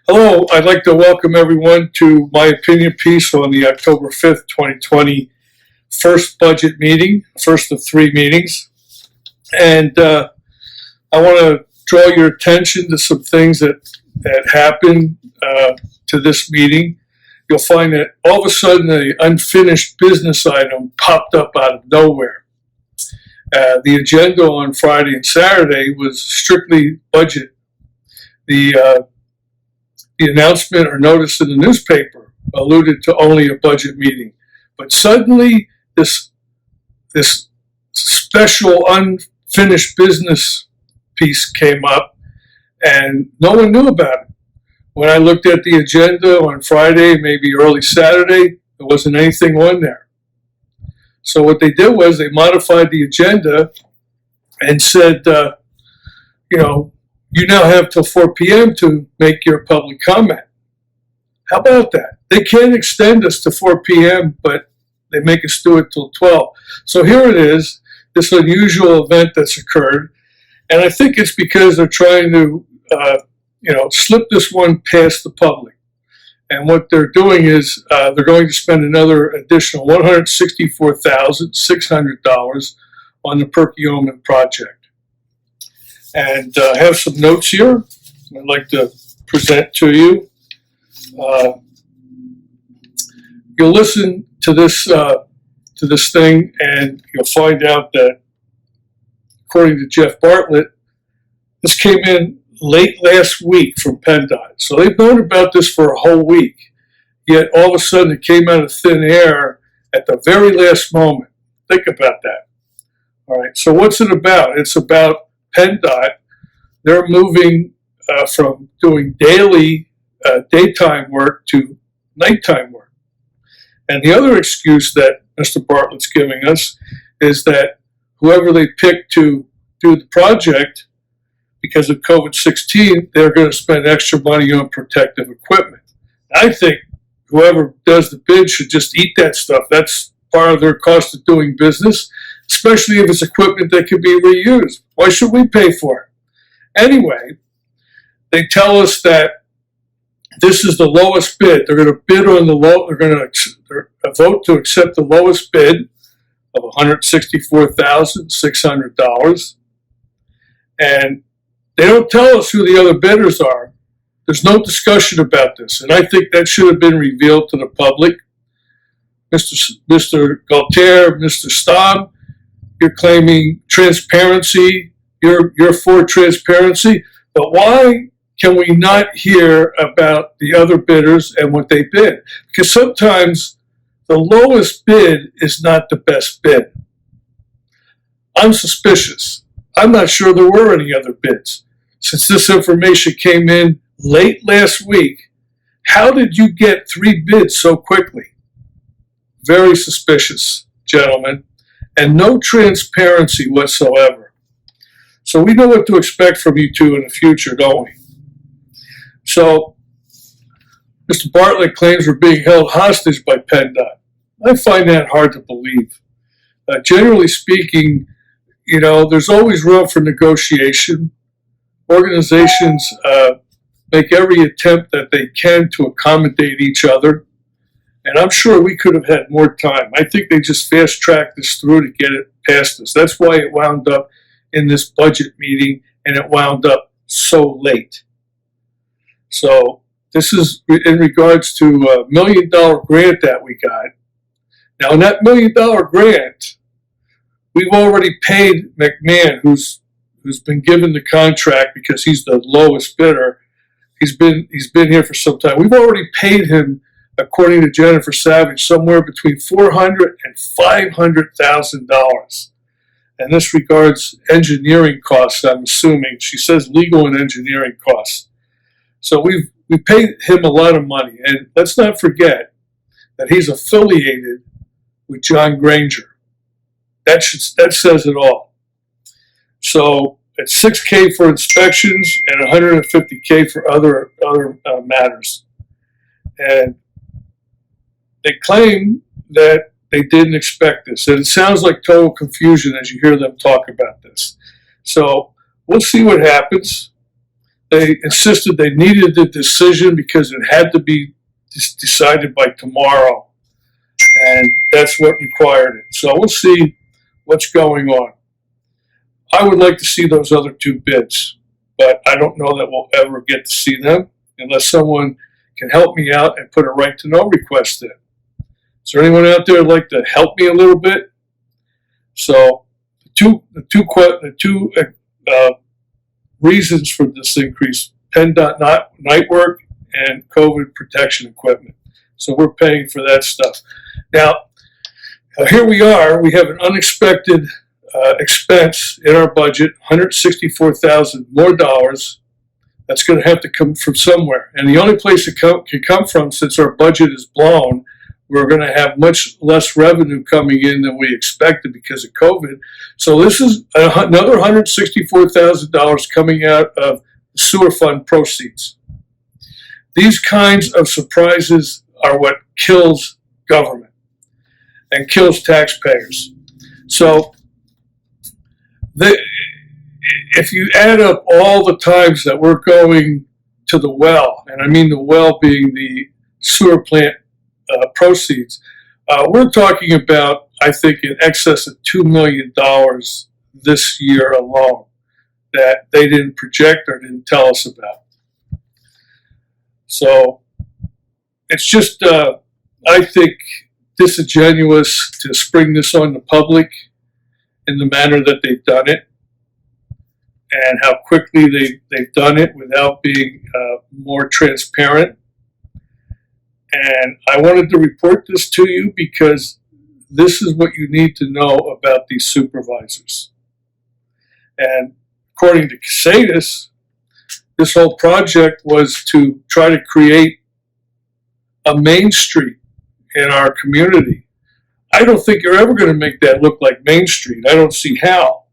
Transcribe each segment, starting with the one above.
Hello, I'd like to welcome everyone to my opinion piece on the October 5th, 2020 first budget meeting, first of three meetings. And I want to draw your attention to some things that happened to this meeting. You'll find that all of a sudden an unfinished business item popped up out of nowhere. The agenda on Friday and Saturday was strictly budget. The announcement or notice in the newspaper alluded to only a budget meeting. But suddenly this special unfinished business piece came up and no one knew about it. When I looked at the agenda on Friday, maybe early Saturday, there wasn't anything on there. So what they did was they modified the agenda and said, you now have till 4 p.m. to make your public comment. How about that? They can't extend us to 4 p.m., but they make us do it till 12. So here it is, this unusual event that's occurred. And I think it's because they're trying to, slip this one past the public. And what they're doing is they're going to spend another additional $164,600 on the Perkiomen project. And I have some notes here I'd like to present to you. You'll listen to this thing, and you'll find out that, according to Jeff Bartlett, this came in late last week from PennDOT. So they've known about this for a whole week, yet all of a sudden it came out of thin air at the very last moment. Think about that. All right, so what's it about? It's about PennDOT. They're moving from doing daily daytime work to nighttime work. And the other excuse that Mr. Bartlett's giving us is that whoever they pick to do the project, because of COVID-19, they're going to spend extra money on protective equipment. I think whoever does the bid should just eat that stuff. That's part of their cost of doing business, especially if it's equipment that can be reused. Why should we pay for it? Anyway, they tell us that this is the lowest bid. They're going to bid on the low. They're going to vote to accept the lowest bid of $164,600, and they don't tell us who the other bidders are. There's no discussion about this, and I think that should have been revealed to the public. Mr. Gaultier, Mr. Staub, you're claiming transparency. You're for transparency, but why can we not hear about the other bidders and what they bid? Because sometimes the lowest bid is not the best bid. I'm suspicious. I'm not sure there were any other bids. Since this information came in late last week, how did you get three bids so quickly? Very suspicious, gentlemen, and no transparency whatsoever. So we know what to expect from you two in the future, don't we? So Mr. Bartlett claims we're being held hostage by PennDOT. I find that hard to believe. Generally speaking, there's always room for negotiation. Organizations make every attempt that they can to accommodate each other. And I'm sure we could have had more time. I think they just fast-tracked this through to get it past us. That's why it wound up in this budget meeting, and it wound up so late. So this is in regards to a $1 million grant that we got. Now, in that $1 million grant, we've already paid McMahon, who's been given the contract because he's the lowest bidder. He's been here for some time. We've already paid him, according to Jennifer Savage, somewhere between $400,000 and $500,000. And this regards engineering costs, I'm assuming. She says legal and engineering costs. So we paid him a lot of money. And let's not forget that he's affiliated with John Granger. That says it all. So it's $6,000 for inspections and $150,000 for other matters. And they claim that they didn't expect this. And it sounds like total confusion as you hear them talk about this. So we'll see what happens. They insisted they needed the decision because it had to be decided by tomorrow. And that's what required it. So we'll see what's going on. I would like to see those other two bids, but I don't know that we'll ever get to see them unless someone can help me out and put a right to know request in. Is there anyone out there who'd like to help me a little bit? So the two reasons for this increase: PennDOT night work and COVID protection equipment. So we're paying for that stuff. Now, here we are. We have an unexpected expense in our budget, $164,000 more dollars. That's going to have to come from somewhere. And the only place it can come from, since our budget is blown, we're going to have much less revenue coming in than we expected because of COVID. So this is another $164,000 coming out of the sewer fund proceeds. These kinds of surprises are what kills government and kills taxpayers. So if you add up all the times that we're going to the well, and I mean the well being the sewer plant proceeds, we're talking about, I think, in excess of $2 million this year alone that they didn't project or didn't tell us about. So it's just, I think, disingenuous to spring this on the public in the manner that they've done it, and how quickly they've done it without being more transparent. And I wanted to report this to you because this is what you need to know about these supervisors. And according to Casadas, this whole project was to try to create a Main Street in our community. I don't think you're ever going to make that look like Main Street. I don't see how.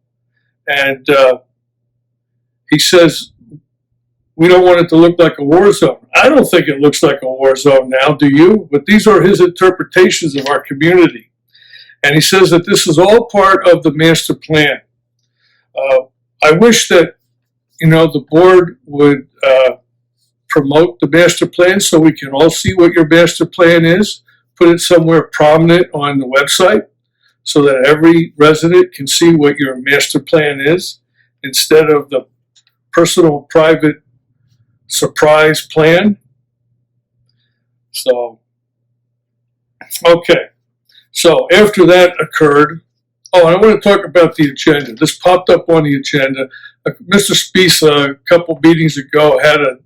And he says, we don't want it to look like a war zone. I don't think it looks like a war zone now, do you? But these are his interpretations of our community. And he says that this is all part of the master plan. I wish that, the board would promote the master plan so we can all see what your master plan is, put it somewhere prominent on the website so that every resident can see what your master plan is instead of the personal, private, surprise plan. So, okay. So after that occurred, I want to talk about the agenda. This popped up on the agenda. Mr. Spies, a couple meetings ago, had a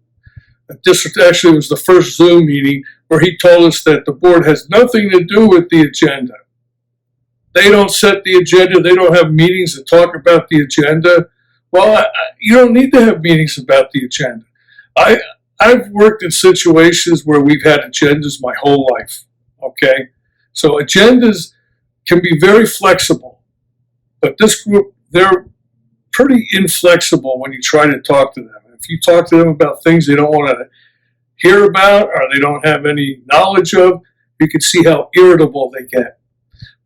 district, actually it was the first Zoom meeting, where he told us that the board has nothing to do with the agenda. They don't set the agenda. They don't have meetings to talk about the agenda. Well, you don't need to have meetings about the agenda. I've worked in situations where we've had agendas my whole life, okay? So agendas can be very flexible, but this group, they're pretty inflexible when you try to talk to them. If you talk to them about things they don't want to hear about or they don't have any knowledge of, you can see how irritable they get.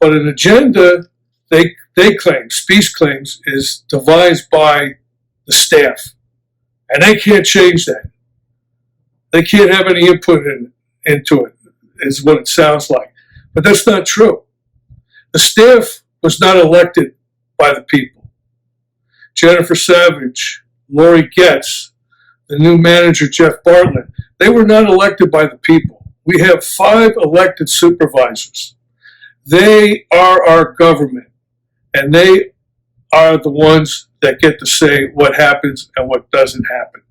But an agenda, they claim, Spies claims, is devised by the staff. And they can't change that. They can't have any input into it, is what it sounds like. But that's not true. The staff was not elected by the people. Jennifer Savage, Lori Getz, the new manager, Jeff Bartlett, they were not elected by the people. We have 5 elected supervisors. They are our government, and they are the ones that get to say what happens and what doesn't happen.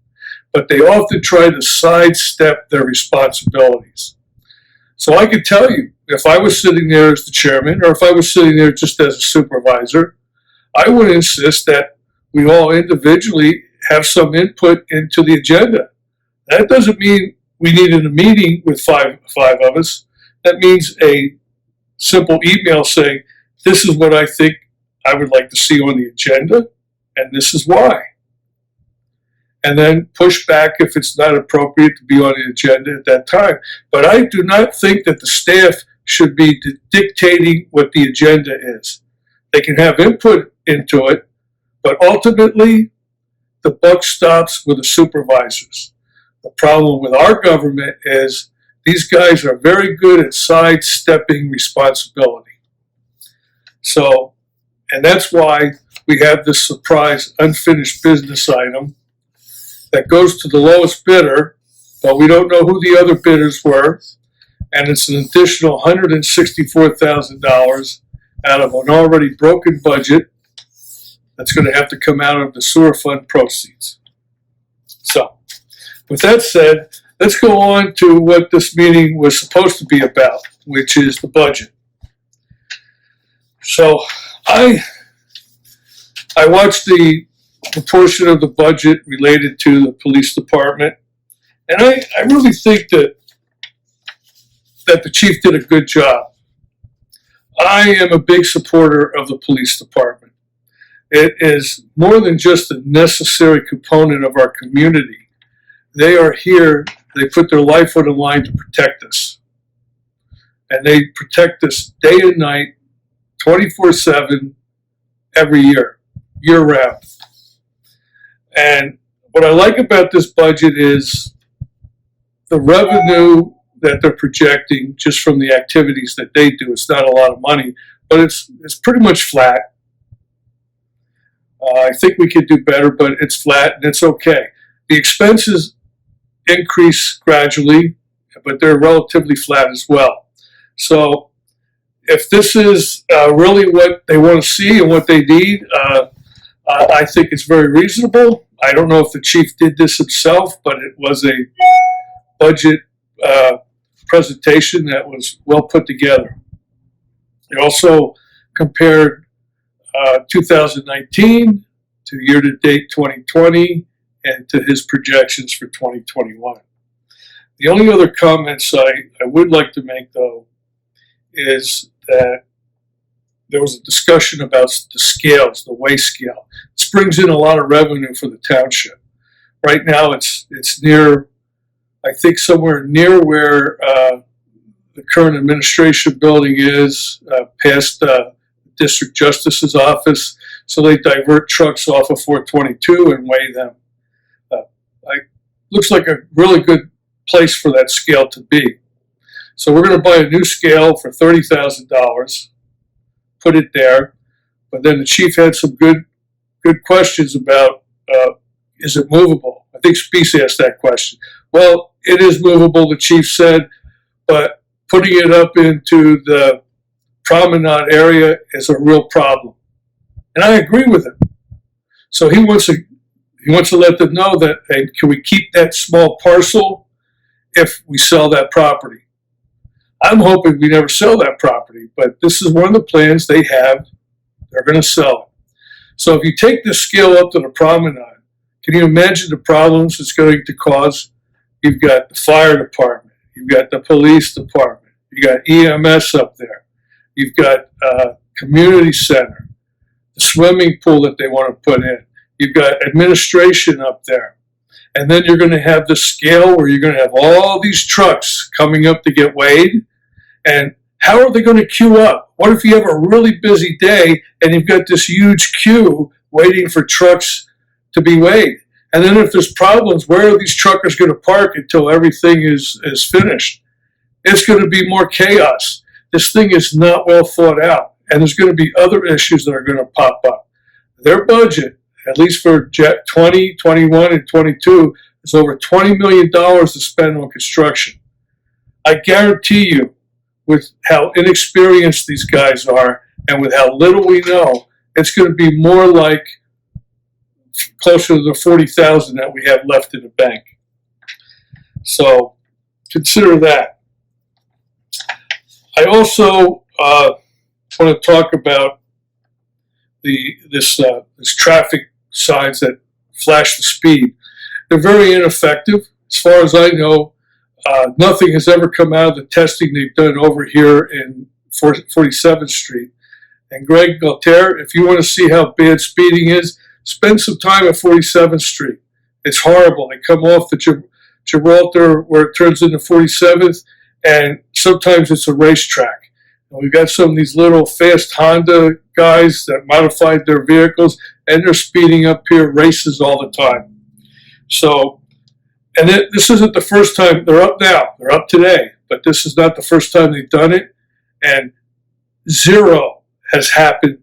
But they often try to sidestep their responsibilities. So I could tell you, if I was sitting there as the chairman, or if I was sitting there just as a supervisor, I would insist that we all individually have some input into the agenda. That doesn't mean we needed a meeting with five of us. That means a simple email saying, this is what I think I would like to see on the agenda, and this is why. And then push back if it's not appropriate to be on the agenda at that time. But I do not think that the staff should be dictating what the agenda is. They can have input into it, but ultimately, the buck stops with the supervisors. The problem with our government is these guys are very good at sidestepping responsibility. So, and that's why we have this surprise unfinished business item that goes to the lowest bidder, but we don't know who the other bidders were, and it's an additional $164,000 out of an already broken budget that's going to have to come out of the sewer fund proceeds. So, with that said, let's go on to what this meeting was supposed to be about, which is the budget. So, I watched the portion of the budget related to the police department, and I really think that the chief did a good job. I am a big supporter of the police department. It is more than just a necessary component of our community. They are here, they put their life on the line to protect us. And they protect us day and night, 24/7, every year, year-round. And what I like about this budget is the revenue that they're projecting just from the activities that they do. It's not a lot of money, but it's pretty much flat. I think we could do better, but it's flat and it's okay. The expenses increase gradually, but they're relatively flat as well. So if this is really what they want to see and what they need, I think it's very reasonable. I don't know if the chief did this himself, but it was a budget presentation that was well put together. It also compared 2019 to year-to-date 2020 and to his projections for 2021. The only other comments I would like to make, though, is that there was a discussion about the scales, the weigh scale. This brings in a lot of revenue for the township. Right now it's near, I think somewhere near where the current administration building is, past the district justice's office. So they divert trucks off of 422 and weigh them. Looks like a really good place for that scale to be. So we're going to buy a new scale for $30,000, put it there. But then the chief had some good questions about, is it movable? I think Speece asked that question. Well, it is movable, the chief said, but putting it up into the promenade area is a real problem. And I agree with him. So he wants to let them know that, hey, can we keep that small parcel if we sell that property? I'm hoping we never sell that property, but this is one of the plans they have. They're going to sell it. So if you take this scale up to the promenade, can you imagine the problems it's going to cause? You've got the fire department. You've got the police department. You got EMS up there. You've got community center, the swimming pool that they want to put in. You've got administration up there. And then you're going to have the scale where you're going to have all these trucks coming up to get weighed. And how are they going to queue up? What if you have a really busy day and you've got this huge queue waiting for trucks to be weighed? And then if there's problems, where are these truckers going to park until everything is finished? It's going to be more chaos. This thing is not well thought out. And there's going to be other issues that are going to pop up. Their budget, at least for 20, 21, and 22, is over $20 million to spend on construction. I guarantee you, with how inexperienced these guys are and with how little we know, it's going to be more like closer to the $40,000 that we have left in the bank. So consider that. I also want to talk about this traffic signs that flash the speed. They're very ineffective. As far as I know, nothing has ever come out of the testing they've done over here in 47th Street. And Greg Galtier, if you want to see how bad speeding is, spend some time at 47th Street. It's horrible. They come off the Gibraltar where it turns into 47th, and sometimes it's a racetrack. And we've got some of these little fast Honda guys that modified their vehicles, and they're speeding up here, races all the time. So, and this isn't the first time. They're up now. They're up today. But this is not the first time they've done it. And zero has happened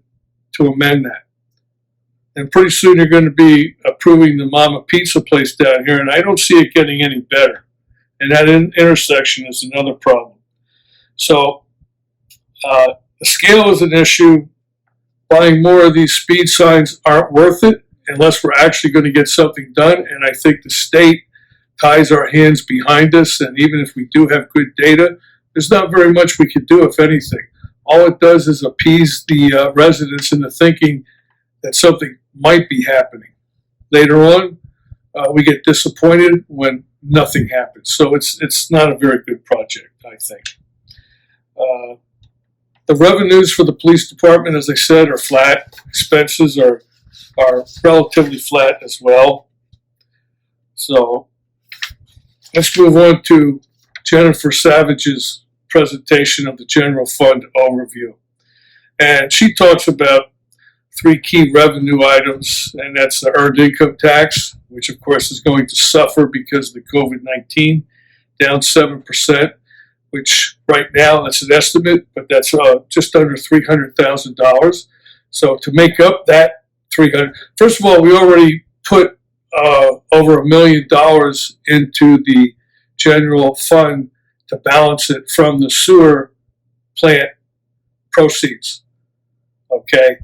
to amend that. And pretty soon you're going to be approving the Mama Pizza place down here. And I don't see it getting any better. And that intersection is another problem. So the scale is an issue. Buying more of these speed signs aren't worth it unless we're actually going to get something done. And I think the state ties our hands behind us. And even if we do have good data, there's not very much we can do, if anything. All it does is appease the residents into thinking that something might be happening. Later on, we get disappointed when nothing happens. So it's not a very good project, I think. The revenues for the police department, as I said, are flat. Expenses are relatively flat as well. So let's move on to Jennifer Savage's presentation of the general fund overview. And she talks about three key revenue items, and that's the earned income tax, which of course is going to suffer because of the COVID-19, down 7%, which right now that's an estimate, but that's just under $300,000. So to make up that first of all, we already put over $1 million into the general fund to balance it from the sewer plant proceeds. Okay.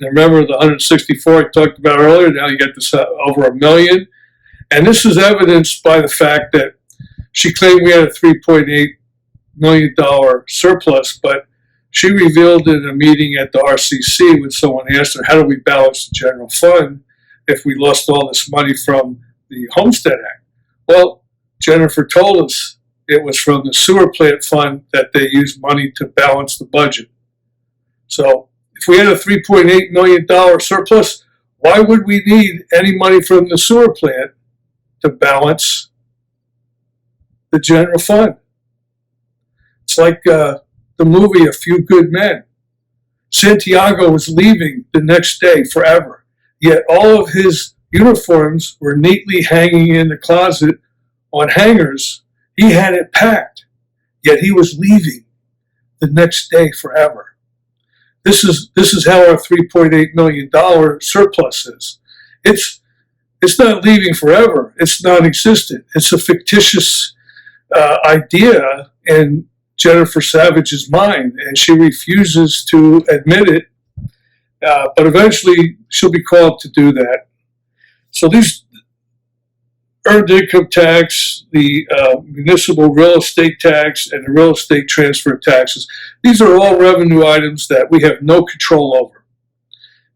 And remember the 164 I talked about earlier, now you get this over $1 million. And this is evidenced by the fact that she claimed we had a $3.8 million surplus, but she revealed in a meeting at the RCC when someone asked her, how do we balance the general fund if we lost all this money from the Homestead Act? Well, Jennifer told us it was from the sewer plant fund that they used money to balance the budget. So if we had a $3.8 million surplus, why would we need any money from the sewer plant to balance the general fund? It's like the movie A Few Good Men. Santiago was leaving the next day forever, yet all of his uniforms were neatly hanging in the closet on hangers. He had it packed, yet he was leaving the next day forever. This is how our $3.8 million surplus is. It's not leaving forever. It's non-existent. It's a fictitious idea in Jennifer Savage's mind, and she refuses to admit it, but eventually she'll be called to do that. So these earned income tax, the municipal real estate tax, and the real estate transfer taxes, these are all revenue items that we have no control over.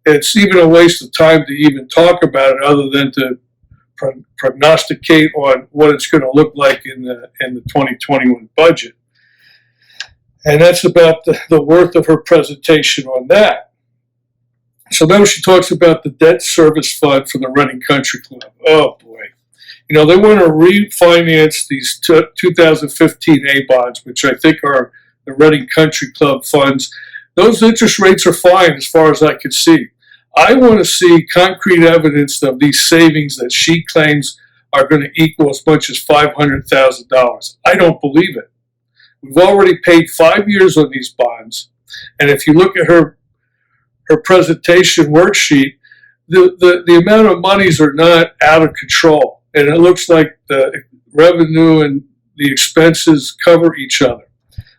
It's even a waste of time to even talk about it other than to prognosticate on what it's going to look like in the 2021 budget. And that's about the worth of her presentation on that. So now she talks about the debt service fund for the Reading Country Club. Oh boy. You know, they want to refinance these 2015 A bonds, which I think are the Reading Country Club funds. Those interest rates are fine as far as I can see. I want to see concrete evidence of these savings that she claims are going to equal as much as $500,000. I don't believe it. We've already paid 5 years on these bonds, and if you look at her presentation worksheet, the amount of monies are not out of control, and it looks like the revenue and the expenses cover each other.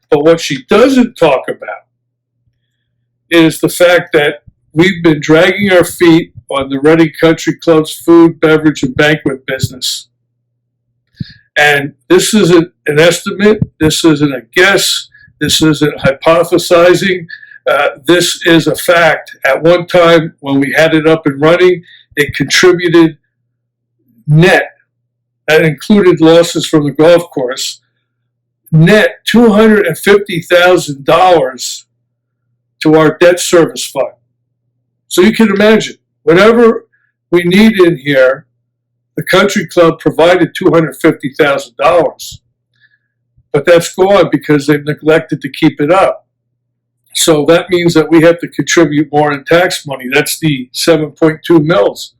But what she doesn't talk about is the fact that we've been dragging our feet on the Reading Country Club's food, beverage, and banquet business. And this isn't an estimate, this isn't a guess, this isn't hypothesizing, this is a fact. At one time when we had it up and running, it contributed net, that included losses from the golf course, net $250,000 to our debt service fund. So you can imagine, whatever we need in here, the country club provided $250,000, but that's gone because they've neglected to keep it up. So that means that we have to contribute more in tax money. That's the 7.2 mils.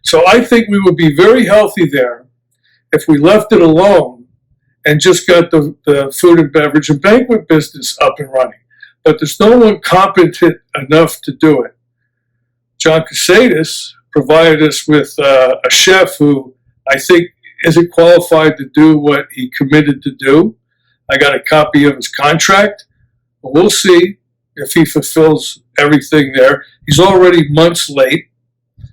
So I think we would be very healthy there if we left it alone and just got the food and beverage and banquet business up and running. But there's no one competent enough to do it. John Casadis provided us with a chef who I think isn't qualified to do what he committed to do. I got a copy of his contract. We'll see if he fulfills everything there. He's already months late.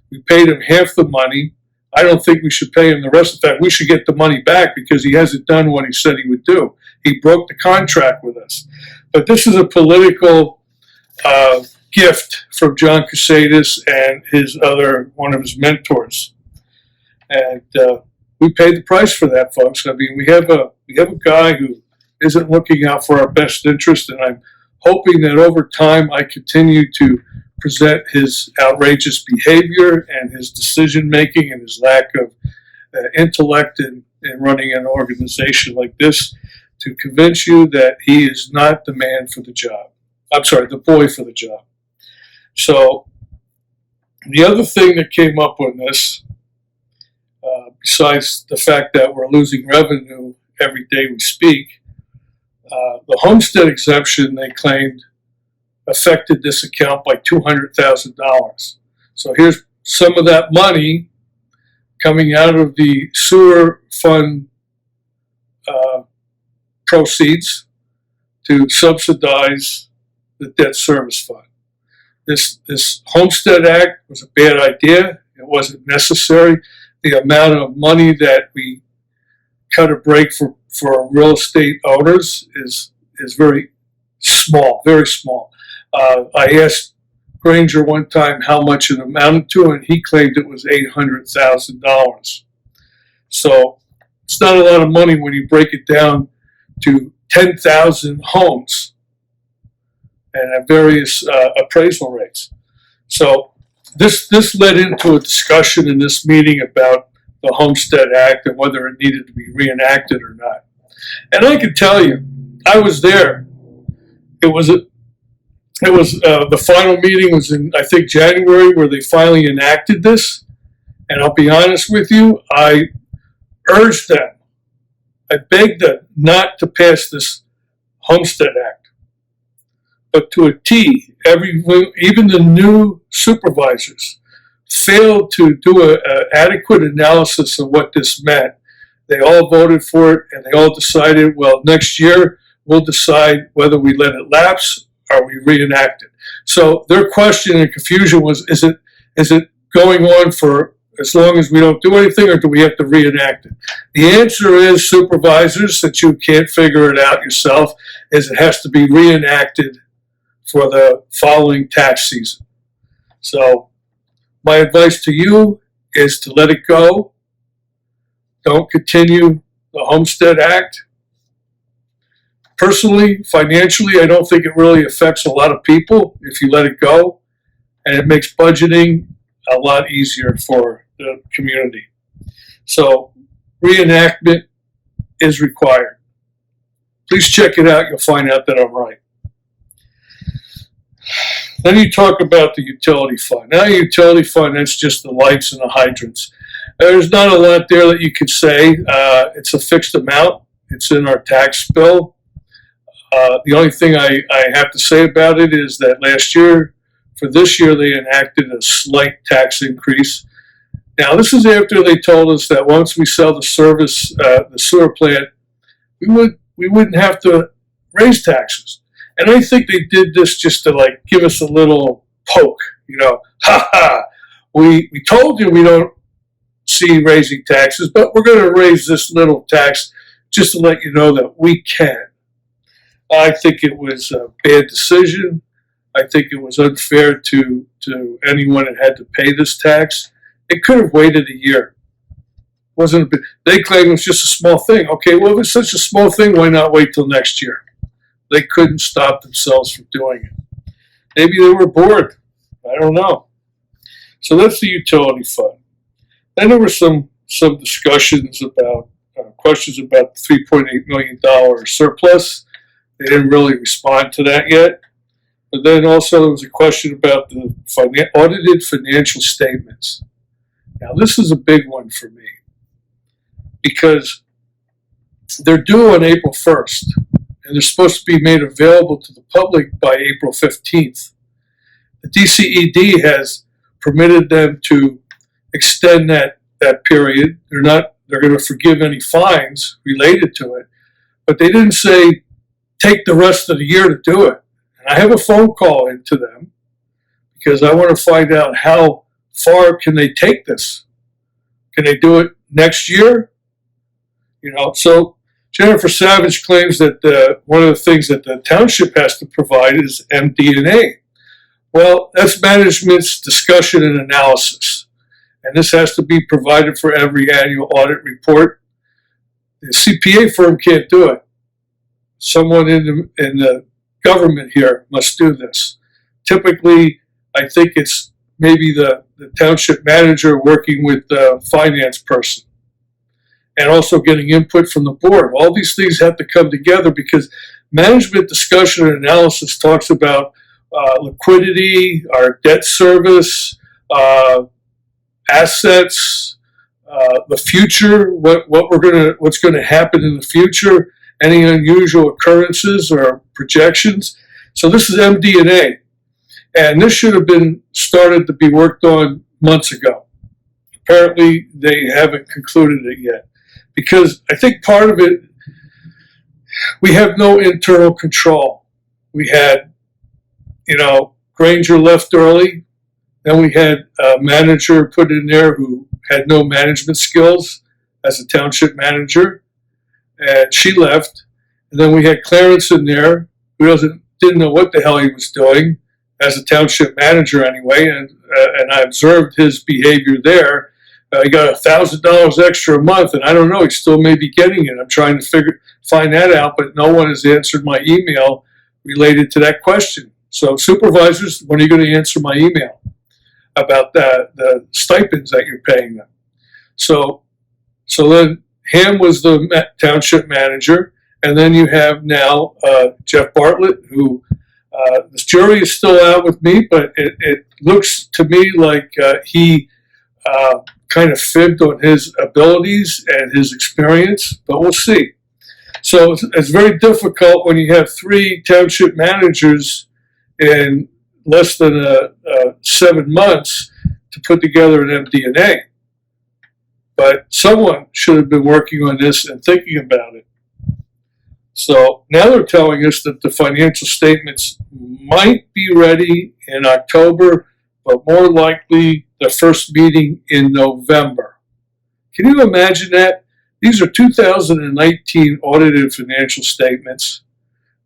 We paid him half the money. I don't think we should pay him the rest. In fact, we should get the money back because he hasn't done what he said he would do. He broke the contract with us. But this is a political gift from John Casadis and one of his mentors. And we paid the price for that, folks. I mean, we have a guy who isn't looking out for our best interest, and I'm hoping that over time I continue to present his outrageous behavior and his decision-making and his lack of intellect in running an organization like this to convince you that he is not the man for the job. I'm sorry, the boy for the job. So the other thing that came up on this, besides the fact that we're losing revenue every day we speak, the homestead exemption, they claimed, affected this account by $200,000. So here's some of that money coming out of the sewer fund proceeds to subsidize the debt service fund. This Homestead Act was a bad idea. It wasn't necessary. The amount of money that we cut a break for real estate owners is very small, very small. I asked Granger one time how much it amounted to, and he claimed it was $800,000. So it's not a lot of money when you break it down to 10,000 homes and at various appraisal rates. So this led into a discussion in this meeting about the Homestead Act and whether it needed to be reenacted or not. And I can tell you, I was there. It was the final meeting was in, I think, January, where they finally enacted this. And I'll be honest with you, I urged them, I begged them not to pass this Homestead Act. But to a T, even the new supervisors failed to do an adequate analysis of what this meant. They all voted for it, and they all decided, well, next year we'll decide whether we let it lapse or we reenact it. So their question and confusion was, is it going on for as long as we don't do anything, or do we have to reenact it? The answer is, supervisors, that you can't figure it out yourself, is it has to be reenacted for the following tax season. So my advice to you is to let it go. Don't continue the Homestead Act. Personally, financially, I don't think it really affects a lot of people if you let it go, and it makes budgeting a lot easier for the community. So reenactment is required. Please check it out. You'll find out that I'm right. Then you talk about the utility fund. Now, the utility fund, that's just the lights and the hydrants. There's not a lot there that you could say. It's a fixed amount. It's in our tax bill. The only thing I have to say about it is that last year, for this year, they enacted a slight tax increase. Now, this is after they told us that once we sell the sewer plant, we wouldn't have to raise taxes. And I think they did this just to give us a little poke, ha ha. We told you we don't see raising taxes, but we're going to raise this little tax just to let you know that we can. I think it was a bad decision. I think it was unfair to anyone that had to pay this tax. It could have waited a year. They claim it was just a small thing. Okay, well, if it's such a small thing, why not wait till next year? They couldn't stop themselves from doing it. Maybe they were bored. I don't know. So that's the utility fund. Then there were some discussions about questions about the $3.8 million surplus. They didn't really respond to that yet. But then also there was a question about the audited financial statements. Now this is a big one for me because they're due on April 1st and they're supposed to be made available to the public by April 15th. The DCED has permitted them to extend that period. They're going to forgive any fines related to it, but they didn't say take the rest of the year to do it. And I have a phone call into them because I want to find out how far can they take this. Can they do it next year? So Jennifer Savage claims that one of the things that the township has to provide is MD&A. Well, that's management's discussion and analysis. And this has to be provided for every annual audit report. The CPA firm can't do it. Someone in the government here must do this. Typically, I think it's maybe the township manager working with the finance person and also getting input from the board. All these things have to come together because management discussion and analysis talks about liquidity, our debt service, assets, the future, what's going to happen in the future, any unusual occurrences or projections. So this is MD&A, and this should have been started to be worked on months ago. Apparently, they haven't concluded it yet because I think part of it, we have no internal control. We had, Granger left early. Then we had a manager put in there who had no management skills as a township manager, and she left. And then we had Clarence in there who didn't know what the hell he was doing as a township manager anyway, and I observed his behavior there. He got $1,000 extra a month, and I don't know, he still may be getting it. I'm trying to find that out, but no one has answered my email related to that question. So supervisors, when are you going to answer my email about the stipends that you're paying them? So then Ham was the township manager, and then you have now Jeff Bartlett, who this jury is still out with me, but it looks to me like he kind of fibbed on his abilities and his experience, but we'll see. So it's very difficult when you have 3 township managers in less than 7 months to put together an MD&A. But someone should have been working on this and thinking about it. So now they're telling us that the financial statements might be ready in October, but more likely the first meeting in November. Can you imagine that? These are 2019 audited financial statements,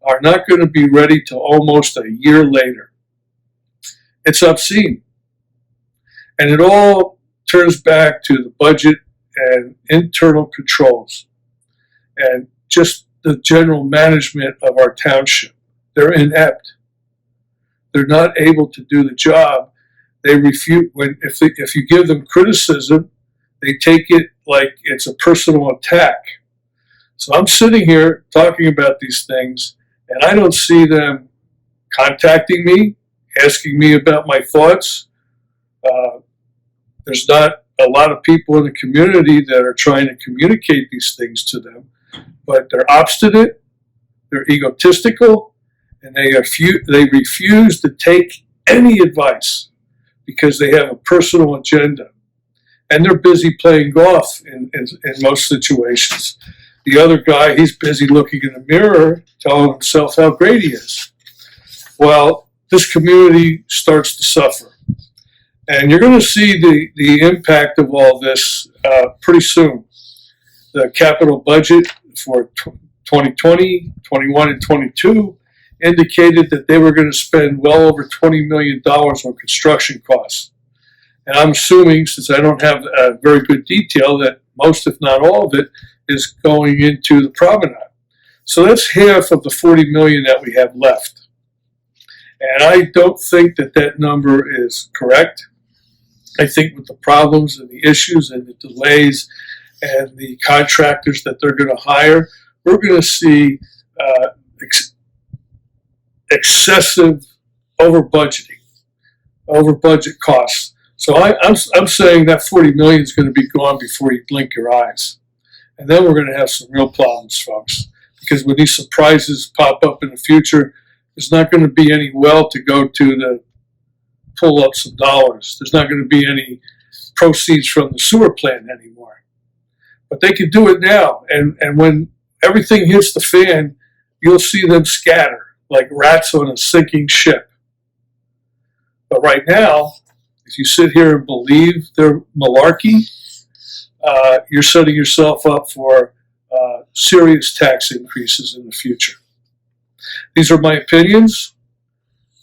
are not going to be ready till almost a year later. It's obscene. And it all turns back to the budget and internal controls and just the general management of our township. They're inept. They're not able to do the job. They refute if you give them criticism, they take it like it's a personal attack. So I'm sitting here talking about these things, and I don't see them contacting me, asking me about my thoughts. There's not a lot of people in the community that are trying to communicate these things to them, but they're obstinate, they're egotistical, and they refuse to take any advice because they have a personal agenda. And they're busy playing golf in most situations. The other guy, he's busy looking in the mirror, telling himself how great he is. Well, this community starts to suffer. And you're going to see the impact of all this pretty soon. The capital budget for 2020, 21, and 22 indicated that they were going to spend well over $20 million on construction costs. And I'm assuming, since I don't have a very good detail, that most, if not all of it, is going into the promenade. So that's half of the $40 million that we have left. And I don't think that that number is correct. I think with the problems and the issues and the delays and the contractors that they're going to hire, we're going to see excessive over budgeting, over budget costs. So I'm saying that 40 million is going to be gone before you blink your eyes. And then we're going to have some real problems, folks, because when these surprises pop up in the future, there's not going to be any well to go to pull up some dollars. There's not going to be any proceeds from the sewer plant anymore. But they can do it now. And when everything hits the fan, you'll see them scatter like rats on a sinking ship. But right now, if you sit here and believe they're malarkey, you're setting yourself up for serious tax increases in the future. These are my opinions.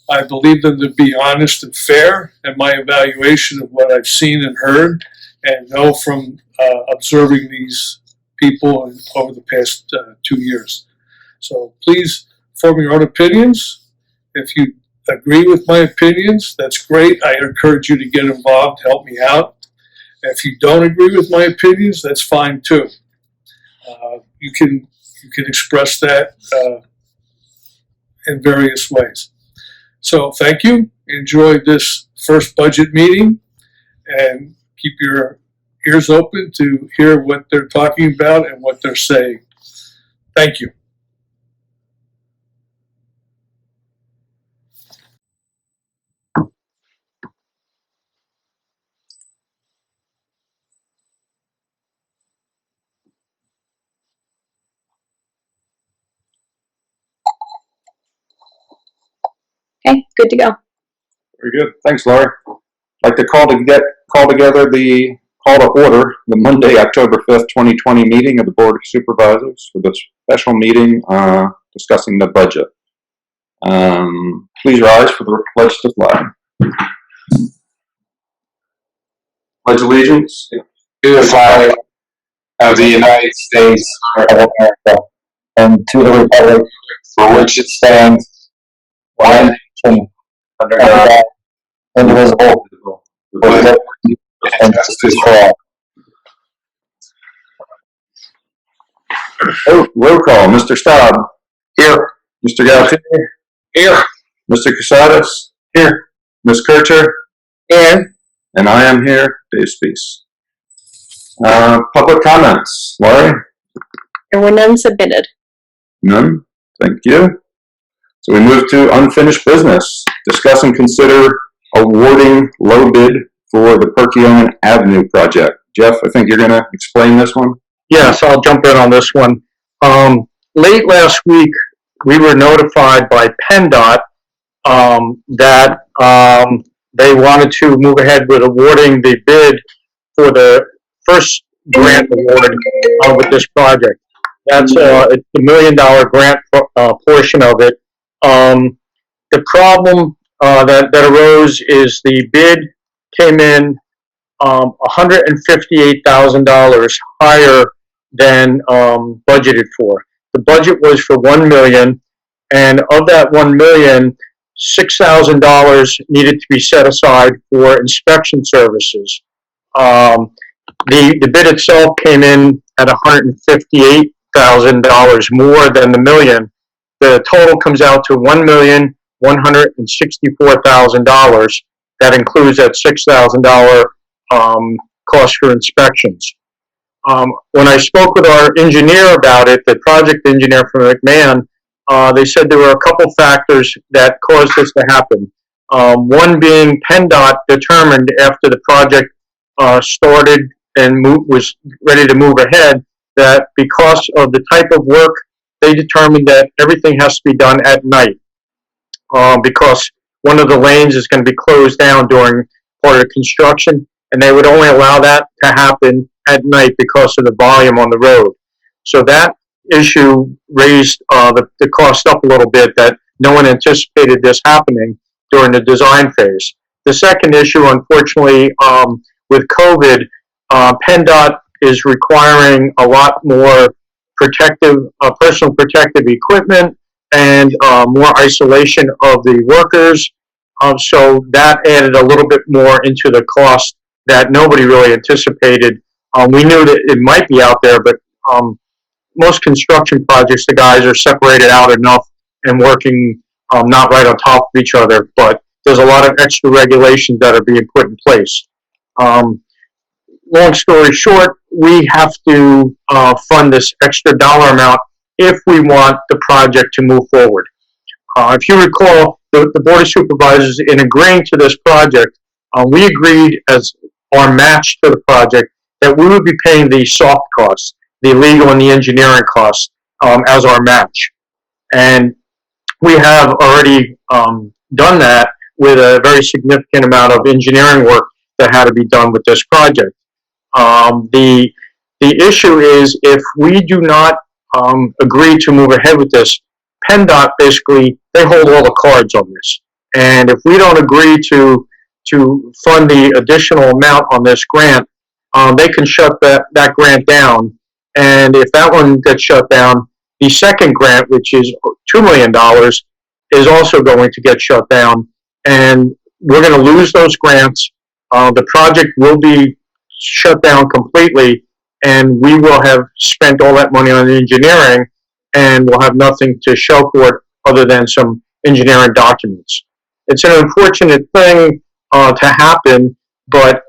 I believe them to be honest and fair, and my evaluation of what I've seen and heard and know from observing these people over the past 2 years. So please form your own opinions. If you agree with my opinions, that's great. I encourage you to get involved, help me out. If you don't agree with my opinions, that's fine too. You can express that in various ways. So thank you. Enjoy this first budget meeting and keep your ears open to hear what they're talking about and what they're saying. Thank you. Okay, good to go. Very good. Thanks, Laurie. I'd like to call to order the Monday, October 5th, 2020 meeting of the Board of Supervisors for the special meeting discussing the budget. Please rise for the pledge to flag. Pledge allegiance to the flag of the United States of America and to the republic for which it stands, one nation, under God, indivisible, with liberty and justice for all. Roll call. Mr. Staub. Here. Mr. Gautier. Here. Mr. Casadas. Here. Ms. Kircher. Here. And I am here, Dave Spees. Public comments. Laurie? There were none submitted. None? Thank you. So we move to unfinished business. Discuss and consider awarding low bid for the Perkiomen Avenue project. Jeff, I think you're going to explain this one? Yes, I'll jump in on this one. Late last week, we were notified by PennDOT that they wanted to move ahead with awarding the bid for the first grant award with this project. That's it's a $1 million grant portion of it. The problem that arose is the bid came in $158,000 higher than budgeted for. The budget was for $1 million, and of that $1 million, $6,000 needed to be set aside for inspection services. The bid itself came in at $158,000 more than the million. The total comes out to $1,164,000. That includes that $6,000 cost for inspections. When I spoke with our engineer about it, the project engineer from McMahon, they said there were a couple factors that caused this to happen. One being PennDOT determined after the project started and was ready to move ahead that because of the type of work, they determined that everything has to be done at night because one of the lanes is going to be closed down during part of the construction, and they would only allow that to happen at night because of the volume on the road. So that issue raised the cost up a little bit, that no one anticipated this happening during the design phase. The second issue, unfortunately, with COVID, PennDOT is requiring a lot more personal protective equipment and more isolation of the workers. So that added a little bit more into the cost that nobody really anticipated. We knew that it might be out there, but most construction projects, the guys are separated out enough and working not right on top of each other, but there's a lot of extra regulations that are being put in place. Long story short, we have to fund this extra dollar amount if we want the project to move forward. If you recall, the Board of Supervisors, in agreeing to this project, we agreed as our match to the project that we would be paying the soft costs, the legal and the engineering costs, as our match. And we have already done that with a very significant amount of engineering work that had to be done with this project. The issue is, if we do not agree to move ahead with this, PennDOT basically, they hold all the cards on this. And if we don't agree to fund the additional amount on this grant, they can shut that grant down. And if that one gets shut down, the second grant, which is $2 million, is also going to get shut down. And we're going to lose those grants. The project will be shut down completely, and we will have spent all that money on engineering, and we'll have nothing to show for it other than some engineering documents. It's an unfortunate thing to happen, but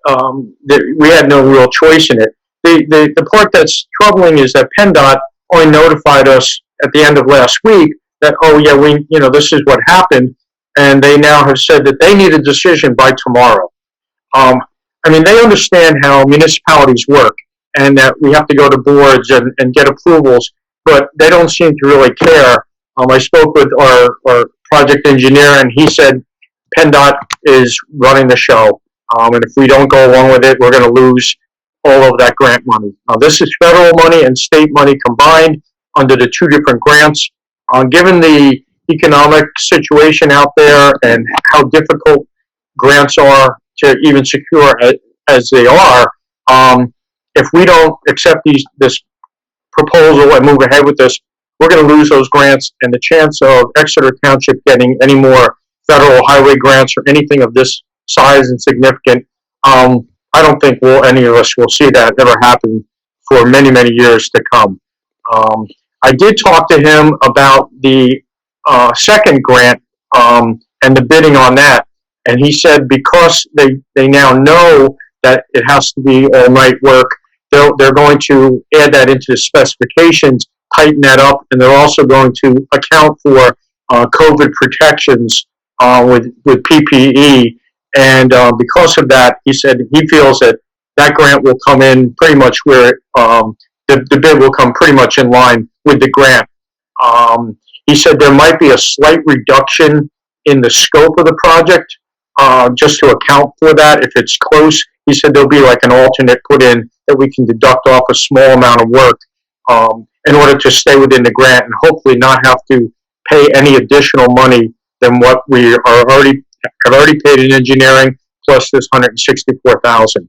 we had no real choice in it. The part that's troubling is that PennDOT only notified us at the end of last week that, oh yeah, this is what happened, and they now have said that they need a decision by tomorrow. They understand how municipalities work, and that we have to go to boards and get approvals, but they don't seem to really care. I spoke with our project engineer, and he said PennDOT is running the show, and if we don't go along with it, we're going to lose all of that grant money. This is federal money and state money combined under the two different grants. Given the economic situation out there and how difficult grants are to even secure as they are, if we don't accept this proposal and move ahead with this, we're going to lose those grants, and the chance of Exeter Township getting any more federal highway grants or anything of this size and significant, I don't think any of us will see that ever happen for many, many years to come. I did talk to him about the second grant and the bidding on that, and he said because they now know that it has to be all-night work, they're going to add that into the specifications, tighten that up, and they're also going to account for COVID protections with PPE. And because of that, he said he feels that grant will come in pretty much where the bid will come pretty much in line with the grant. He said there might be a slight reduction in the scope of the project just to account for that. If it's close, he said there'll be like an alternate put in that we can deduct off a small amount of work in order to stay within the grant and hopefully not have to pay any additional money than what we have already paid in engineering plus this $164,000.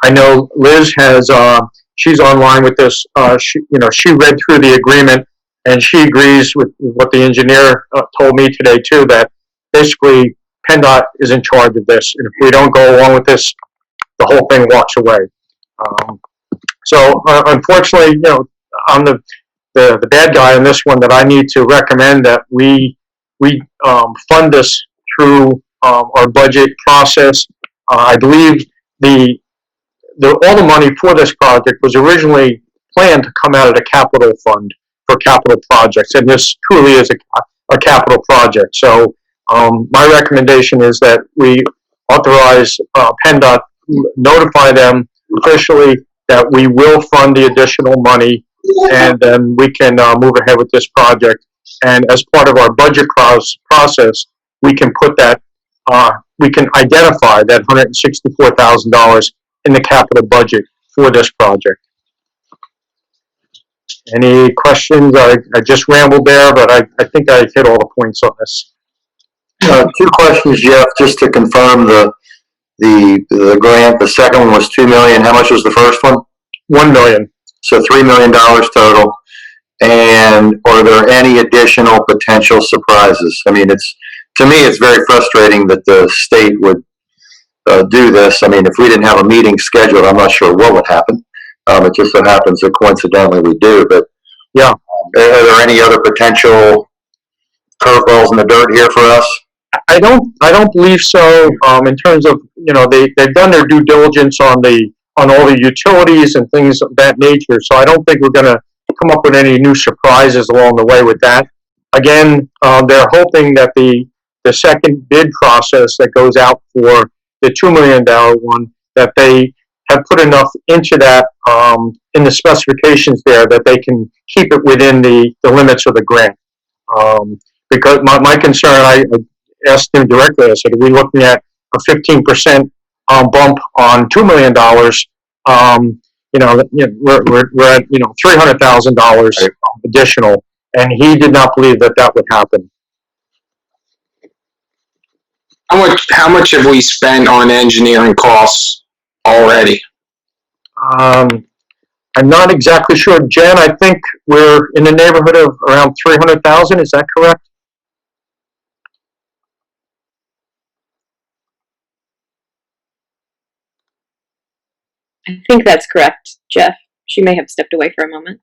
I know Liz has she's online with this. She read through the agreement and she agrees with what the engineer told me today too, that basically PennDOT is in charge of this, and if we don't go along with this, the whole thing walks away. So unfortunately, I'm the bad guy on this one, that I need to recommend that we fund this through our budget process. I believe all the money for this project was originally planned to come out of the capital fund for capital projects, and this truly is a capital project. So my recommendation is that we authorize PennDOT, notify them officially that we will fund the additional money, and then we can move ahead with this project. And as part of our budget process, we can put that, we can identify that $164,000 in the capital budget for this project. Any questions? I just rambled there, but I think I hit all the points on this. Two questions, Jeff, just to confirm the grant. The second one was $2 million. How much was the first one? $1 million. So $3 million total. And are there any additional potential surprises? I mean, to me, it's very frustrating that the state would do this. I mean, if we didn't have a meeting scheduled, I'm not sure what would happen. It just so happens that coincidentally we do. But yeah, are there any other potential curveballs in the dirt here for us? I don't believe so, in terms of, they've done their due diligence on all the utilities and things of that nature, so I don't think we're gonna come up with any new surprises along the way with that. Again, they're hoping that the second bid process that goes out for the $2 million one, that they have put enough into that, in the specifications there, that they can keep it within the limits of the grant. Because my concern, I asked him directly, I said, are we looking at a 15% bump on $2 million? We're at, $300,000 additional, and he did not believe that would happen. How much have we spent on engineering costs already? I'm not exactly sure. Jen, I think we're in the neighborhood of around 300,000. Is that correct? I think that's correct, Jeff. She may have stepped away for a moment.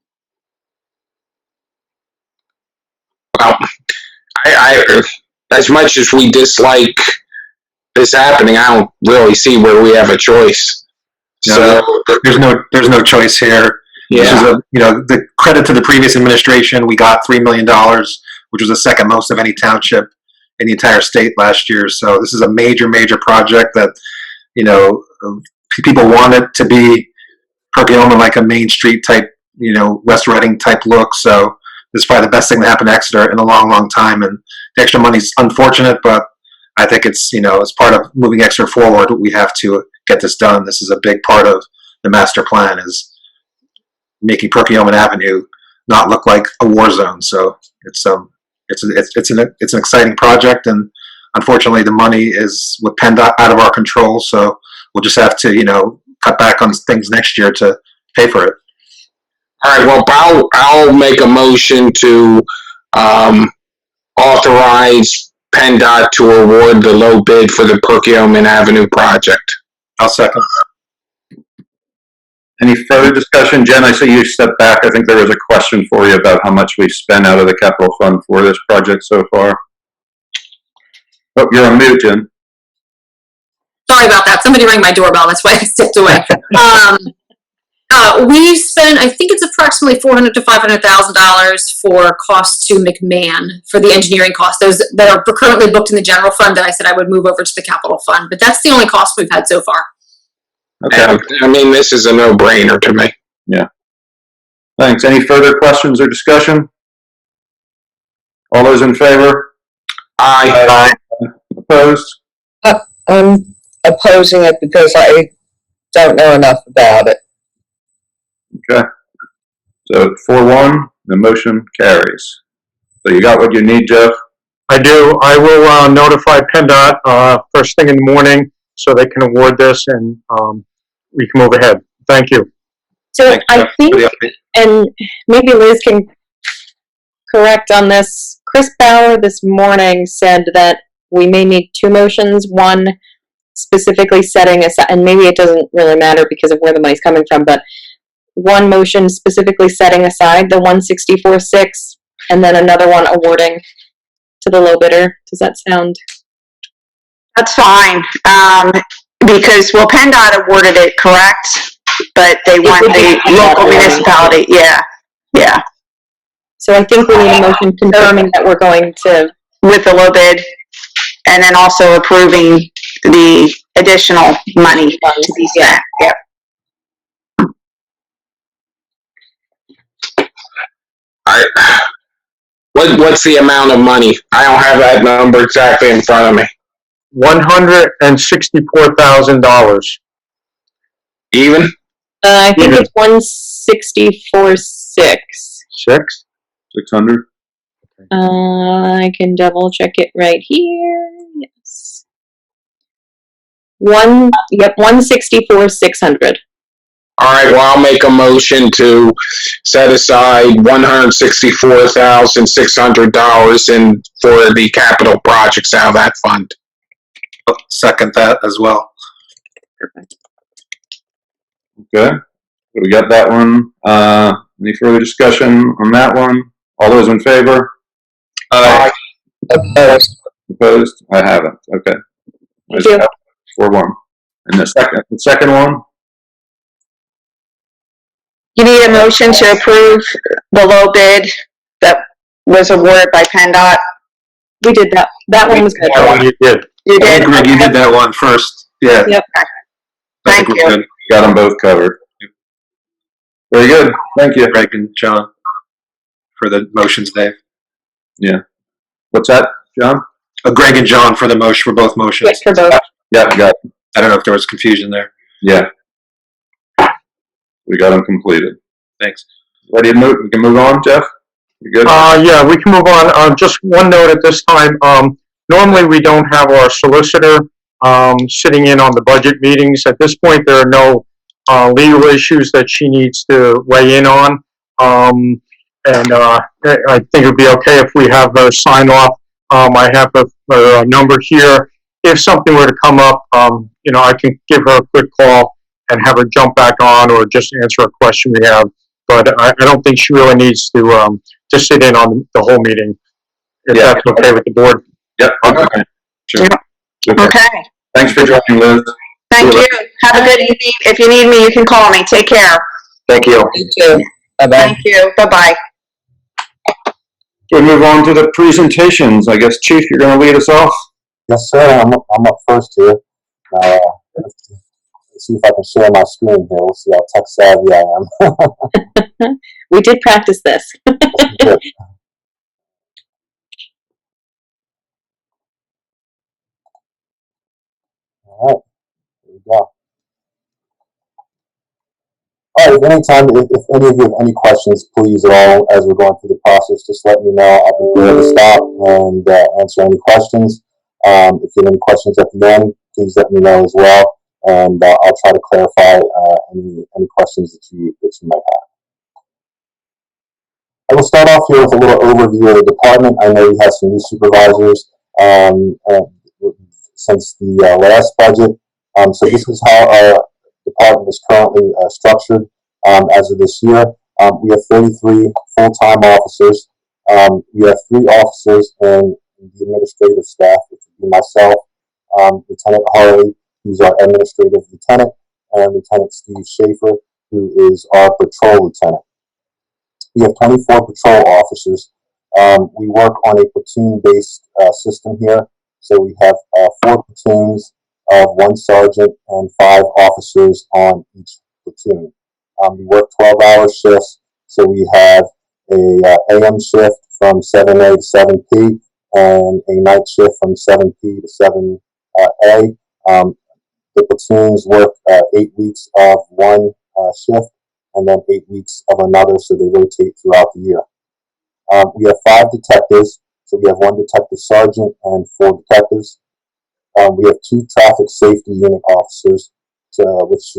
Well, I as much as we dislike this happening, I don't really see where we have a choice. No, So there's no choice here. This is yeah, the credit to the previous administration. We got $3 million, which was the second most of any township in the entire state last year. So this is a major project that, people want it to be Perkiomen, like a Main Street type, West Reading type look. So this is probably the best thing to happen to Exeter in a long time. And the extra money's unfortunate, but I think it's, as part of moving Exeter forward, we have to get this done. This is a big part of the master plan, is making Perkiomen Avenue not look like a war zone. So it's an exciting project, and unfortunately the money is with PennDOT out of our control. So we'll just have to, cut back on things next year to pay for it. all right. Well, I'll make a motion to authorize PennDOT to award the low bid for the Perkiomen Avenue project. I'll second. Any further discussion? Jen, I see you stepped back. I think there was a question for you about how much we've spent out of the capital fund for this project so far. Oh, you're on mute, Jen. Sorry about that. Somebody rang my doorbell. That's why I stepped away. We've spent, I think it's approximately $400,000 to $500,000 for costs to McMahon for the engineering costs. Those that are currently booked in the general fund that I said I would move over to the capital fund. But that's the only cost we've had so far. Okay. And, I mean, this is a no-brainer to me. Yeah. Thanks. Any further questions or discussion? All those in favor? Aye. Opposed? I'm opposing it because I don't know enough about it. Okay. So 4-1, the motion carries. So you got what you need, Jeff? I do. I will notify PennDOT first thing in the morning so they can award this, and we can move ahead. Thank you. So Thanks, I Jeff, think, for the update. and maybe Liz can correct on this, Chris Bauer this morning said that we may need two motions, one specifically setting aside, and maybe it doesn't really matter because of where the money's coming from, but one motion specifically setting aside the 164.6, and then another one awarding to the low bidder. Does that sound? That's fine, because, well, PennDOT awarded it, correct? But they want the local municipality, yeah. So I think we need a motion confirming that we're going to, With the low bid, and then also approving the additional money to be spent, yep. What's the amount of money? I don't have that number exactly in front of me. $164,000. Even? I think Even. it's 164.6. 600? I can double check it right here. Yes. 164,600. All right, well, I'll make a motion to set aside $164,600 for the capital projects out of that fund. I'll second that as well. Perfect. Okay. So we got that one. Any further discussion on that one? All those in favor? Aye. Opposed. Opposed? I haven't. Okay. Thank you. 4-1. And the second one? You need a motion to approve the low bid that was awarded by PennDOT. We did that. That one was good. That one you did. You I did? think, Greg, you did that one first. Yeah. Yep. I Thank think we're you. good. Got them both covered. Very good. Thank you. Greg and John for the motions, Dave. What's that, John? Greg and John for the motion, for both motions. Yes, for both. Yeah, got it. I don't know if there was confusion there. Yeah. We got them completed. Thanks. Ready to move? We can move on, Jeff? You good? Yeah, we can move on. Just one note at this time. Normally we don't have our solicitor, sitting in on the budget meetings. At this point, there are no, legal issues that she needs to weigh in on. I think it'd be okay if we have her sign off. I have her number here. If something were to come up, I can give her a quick call and have her jump back on or just answer a question we have. But I don't think she really needs to sit in on the whole meeting, if Yeah. that's okay with the board. Yep. Okay. Sure. Okay. Okay. Thanks for joining, Liz. Thank you. Have a good evening. If you need me, you can call me. Take care. Thank you. You too. Bye-bye. Thank you. Bye-bye. So we move on to the presentations. I guess, Chief, you're going to lead us off? Yes, sir. I'm up first here. Let's see if I can share my screen here. We'll see how tech savvy I am. We did practice this. Good. All right. Here we go. All right. If any of you have any questions, please, at all, as we're going through the process, just let me know. I'll be glad to stop and answer any questions. If you have any questions at the end, please let me know as well, and I'll try to clarify any questions that you might have. I will start off here with a little overview of the department. I know we have some new supervisors since the last budget. So this is how our department is currently structured as of this year. We have 33 full-time officers. We have 3 officers in the administrative staff, which would be myself, Lieutenant Harley, who's our administrative lieutenant, and Lieutenant Steve Schaefer, who is our patrol lieutenant. We have 24 patrol officers. We work on a platoon-based system here. So we have 4 platoons of 1 sergeant and 5 officers on each platoon. We work 12-hour shifts. So we have a AM shift from 7A to 7P and a night shift from 7P to 7A. The platoons work 8 weeks of one shift and then 8 weeks of another, so they rotate throughout the year. We have 5 detectives, so we have 1 detective sergeant and 4 detectives. We have 2 traffic safety unit officers, which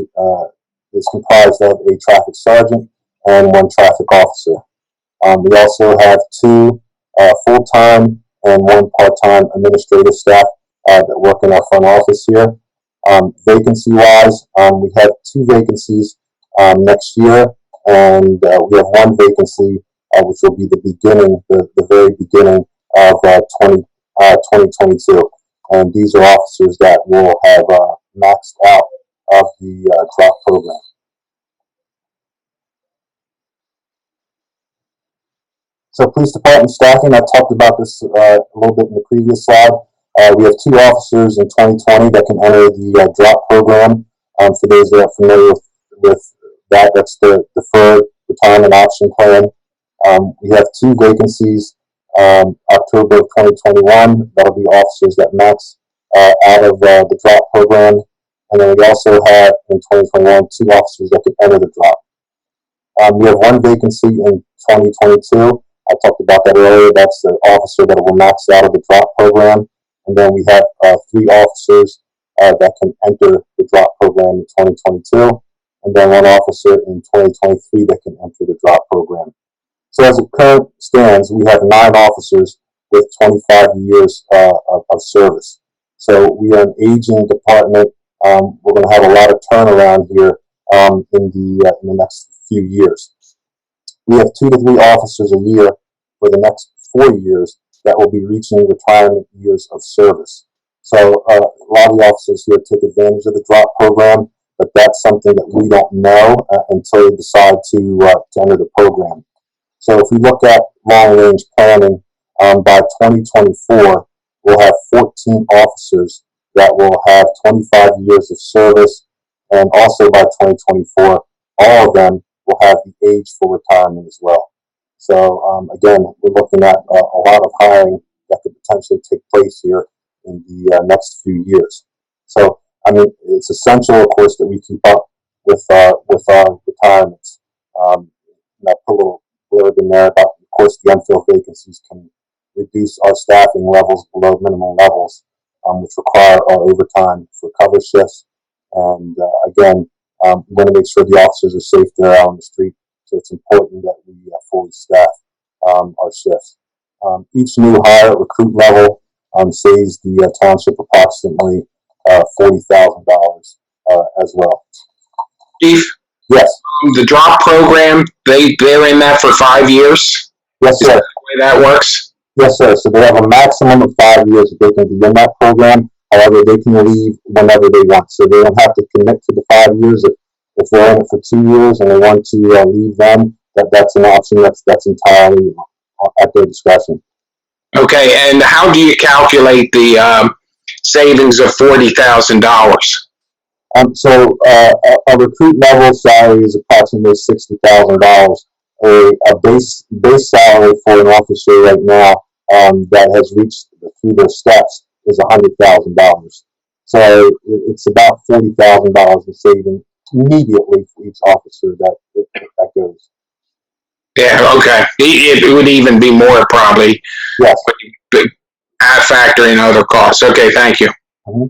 is comprised of a traffic sergeant and 1 traffic officer. We also have 2 full-time and 1 part-time administrative staff that work in our front office here. Vacancy-wise, we have 2 vacancies next year, and we have 1 vacancy, which will be the very beginning of 2022. And these are officers that will have maxed out of the drop program. So police department staffing, I talked about this a little bit in the previous slide. We have 2 officers in 2020 that can enter the drop program. For those that are familiar with that, that's the deferred retirement option plan. We have 2 vacancies, October of 2021. That'll be officers that max out of the drop program. And then we also have in 2021 2 officers that can enter the drop. We have 1 vacancy in 2022. I talked about that earlier. That's the officer that will max out of the drop program. And then we have 3 officers that can enter the drop program in 2022. And then 1 officer in 2023 that can enter the drop program. So as it currently stands, we have 9 officers with 25 years of service. So we are an aging department. We're going to have a lot of turnaround here in the next few years. We have 2 to 3 officers a year for the next 4 years that will be reaching retirement years of service. So a lot of the officers here take advantage of the drop program, but that's something that we don't know until they decide to enter the program. So if we look at long-range planning, by 2024, we'll have 14 officers that will have 25 years of service, and also by 2024, all of them will have the age for retirement as well. So again, we're looking at a lot of hiring that could potentially take place here in the next few years. So I mean, it's essential, of course, that we keep up with our retirements. And I put a little blurb in there about, of course, the unfilled vacancies can reduce our staffing levels below minimum levels, which require our overtime for cover shifts. And again, we want to make sure the officers are safe there out on the street. So it's important that we fully staff our shifts. Each new hire at recruit level saves the township approximately $40,000 as well. Chief, Yes. the drop program, they're in that for 5 years? Yes, sir. Is that the way that works? Yes, sir. So they have a maximum of 5 years that they can be in that program. However, they can leave whenever they want. So they don't have to commit to the 5 years. If they're in it for 2 years and they want to leave them, that's an option that's entirely at their discretion. Okay, and how do you calculate the savings of $40,000? So a recruit level salary is approximately $60,000. A base salary for an officer right now that has reached through their steps is $100,000. So it's about $40,000 in saving immediately for each officer that goes. Yeah, okay. It would even be more probably. Yes. Factor in other costs. Okay, thank you. Mm-hmm.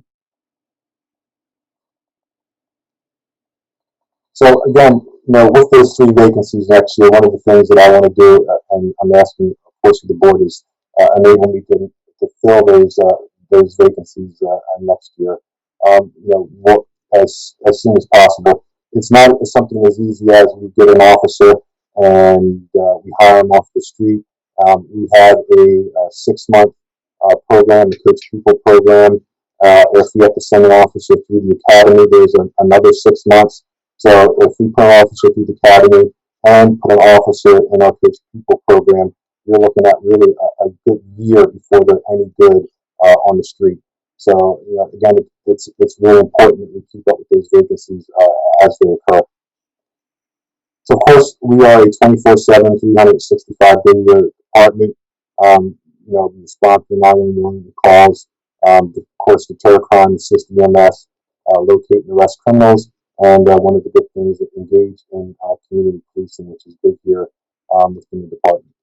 So again, with those 3 vacancies next year, one of the things that I want to do, and I'm asking, of course, the board is enable me to fill those vacancies next year. As soon as possible. It's not something as easy as we get an officer and we hire them off the street. We have a 6-month program, the Coach People program. If we have to send an officer through the academy, there's another 6 months. So if we put an officer through the academy and put an officer in our Coach People program, you're looking at really a good year before they're any good on the street. So again, it's really important that we keep up with those vacancies as they occur. So of course, we are a 24/7, 365-day-a-year department. We respond to 911 calls, of course, deter crime, assist EMS, locate and arrest criminals, and one of the good things is engage in community policing, which is big here within the department.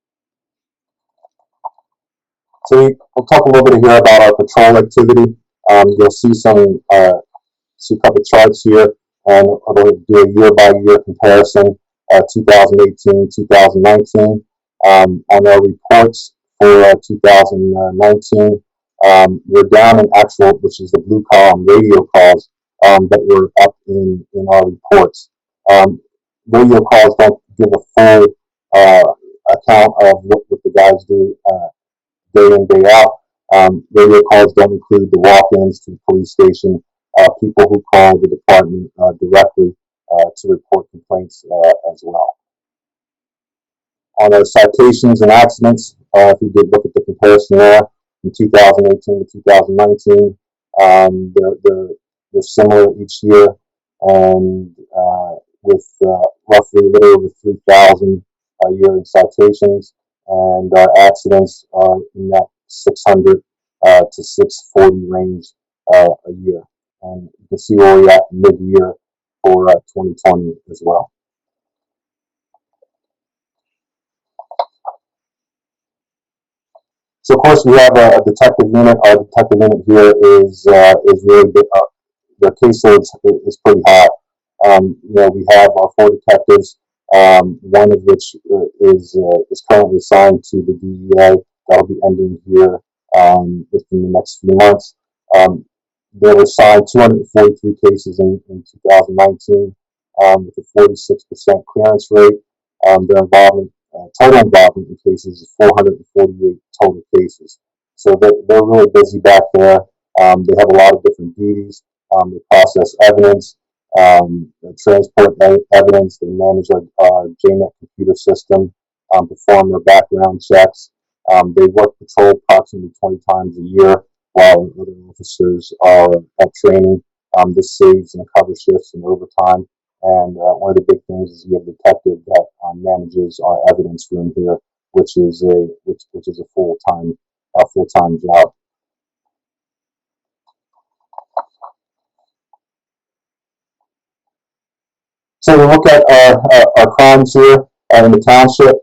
So we'll talk a little bit here about our patrol activity. You'll see see a couple of charts here, and I'll do a year-by-year comparison, 2018, 2019. On our reports for 2019, we're down in actual, which is the blue column, radio calls, but we're up in our reports. Radio calls don't give a full account of what the guys do day in, day out. Radio calls don't include the walk-ins to the police station, people who call the department directly to report complaints as well. On our citations and accidents, if you did look at the comparison there, from 2018 to 2019, they're similar each year, and with roughly a little over 3,000 a year in citations, and our accidents are in that 600 to 640 range a year. And you can see where we're at mid-year for 2020 as well. So of course we have a detective unit. Our detective unit here is really big. Their caseload is pretty high. We have our 4 detectives, one of which is currently assigned to the DEA. That'll be ending here within the next few months. They were assigned 243 cases in 2019 with a 46% clearance rate. Their involvement total involvement in cases is 448 total cases. So they're really busy back there. They have a lot of different duties. They process evidence, transport evidence. They manage our JNet computer system, perform their background checks. They work patrol approximately 20 times a year while other officers are at training. This saves and cover shifts and overtime. And one of the big things is we have a detective that manages our evidence room here, which is a full-time job. So we look at our crimes here in the township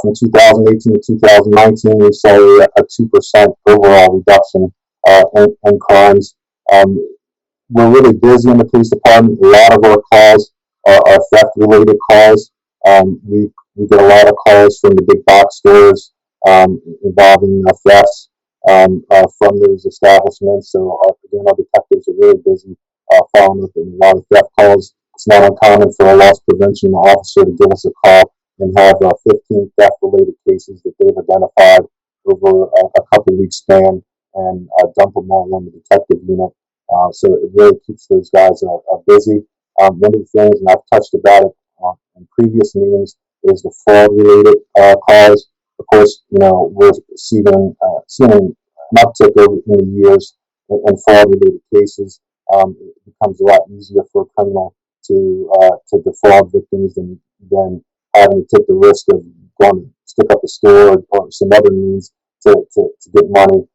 from 2018 to 2019. We saw a 2% overall reduction in crimes. We're really busy in the police department. A lot of our calls are theft-related calls. We get a lot of calls from the big box stores involving thefts from those establishments. So again, our detectives are really busy following up in a lot of theft calls. It's not uncommon for a loss prevention officer to give us a call and have 15 theft-related cases that they've identified over a couple weeks span and dump them all on the detective unit. So it really keeps those guys busy. One of the things, and I've touched about it in previous meetings, is the fraud-related calls. Of course, we're seeing an uptick over in the years in fraud-related cases. It becomes a lot easier for a criminal to defraud victims than having to take the risk of going to stick up a store or some other means to get money.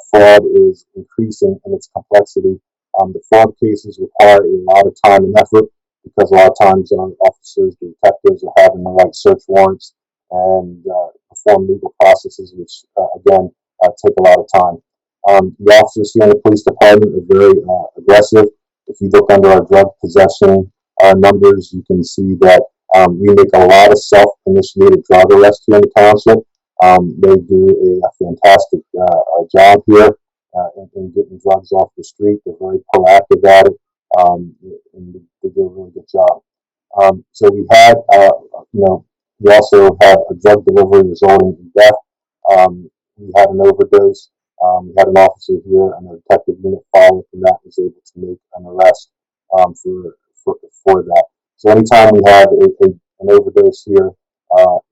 Fraud is increasing in its complexity. The fraud cases require a lot of time and effort because a lot of times officers, the detectives are having to write search warrants and perform legal processes, which again take a lot of time. The officers here in the police department are very aggressive. If you look under our drug possession numbers, you can see that we make a lot of self-initiated drug arrests here in the township. They do a fantastic job here in getting drugs off the street. They're very proactive at it, and they do a really good job. So we had, we also had a drug delivery resulting in death. We had an overdose. We had an officer here and a detective unit followed, and that was able to make an arrest for that. So anytime we have an overdose here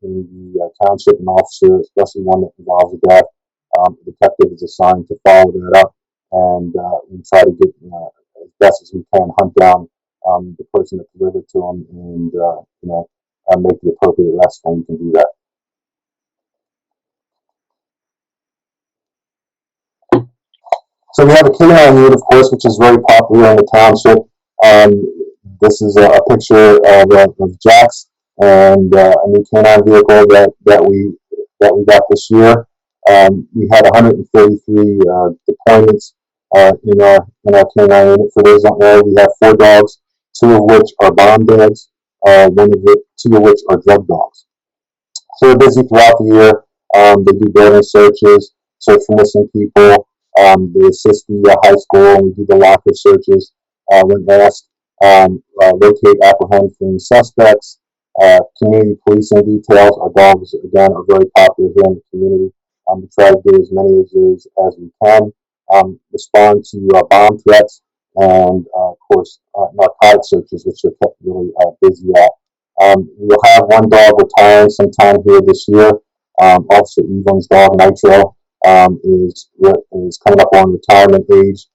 in the township, an officer, especially one that involves a death, the detective is assigned to follow that up, and we try to get as best as we can hunt down the person that delivered to them, and make the appropriate arrest when we can do that. So we have a canine unit, of course, which is very popular in the township. This is a picture of Jax and a new canine vehicle that we got this year. We had 133 deployments in our canine unit. For those don't know, we have 4 dogs, 2 of which are bomb dogs, 2 of which are drug dogs. So we're busy throughout the year. They do building searches, search for missing people. They assist the high school, and we do the locker searches when asked. Locate, apprehend fleeing suspects. Community policing details. Our dogs, again, are very popular here in the community. We try to do as many of those as we can. Respond to bomb threats and, of course, narcotic searches, which are kept really busy at. We'll have 1 dog retiring sometime here this year. Officer Evelyn's dog, Nitro, is coming up on retirement age.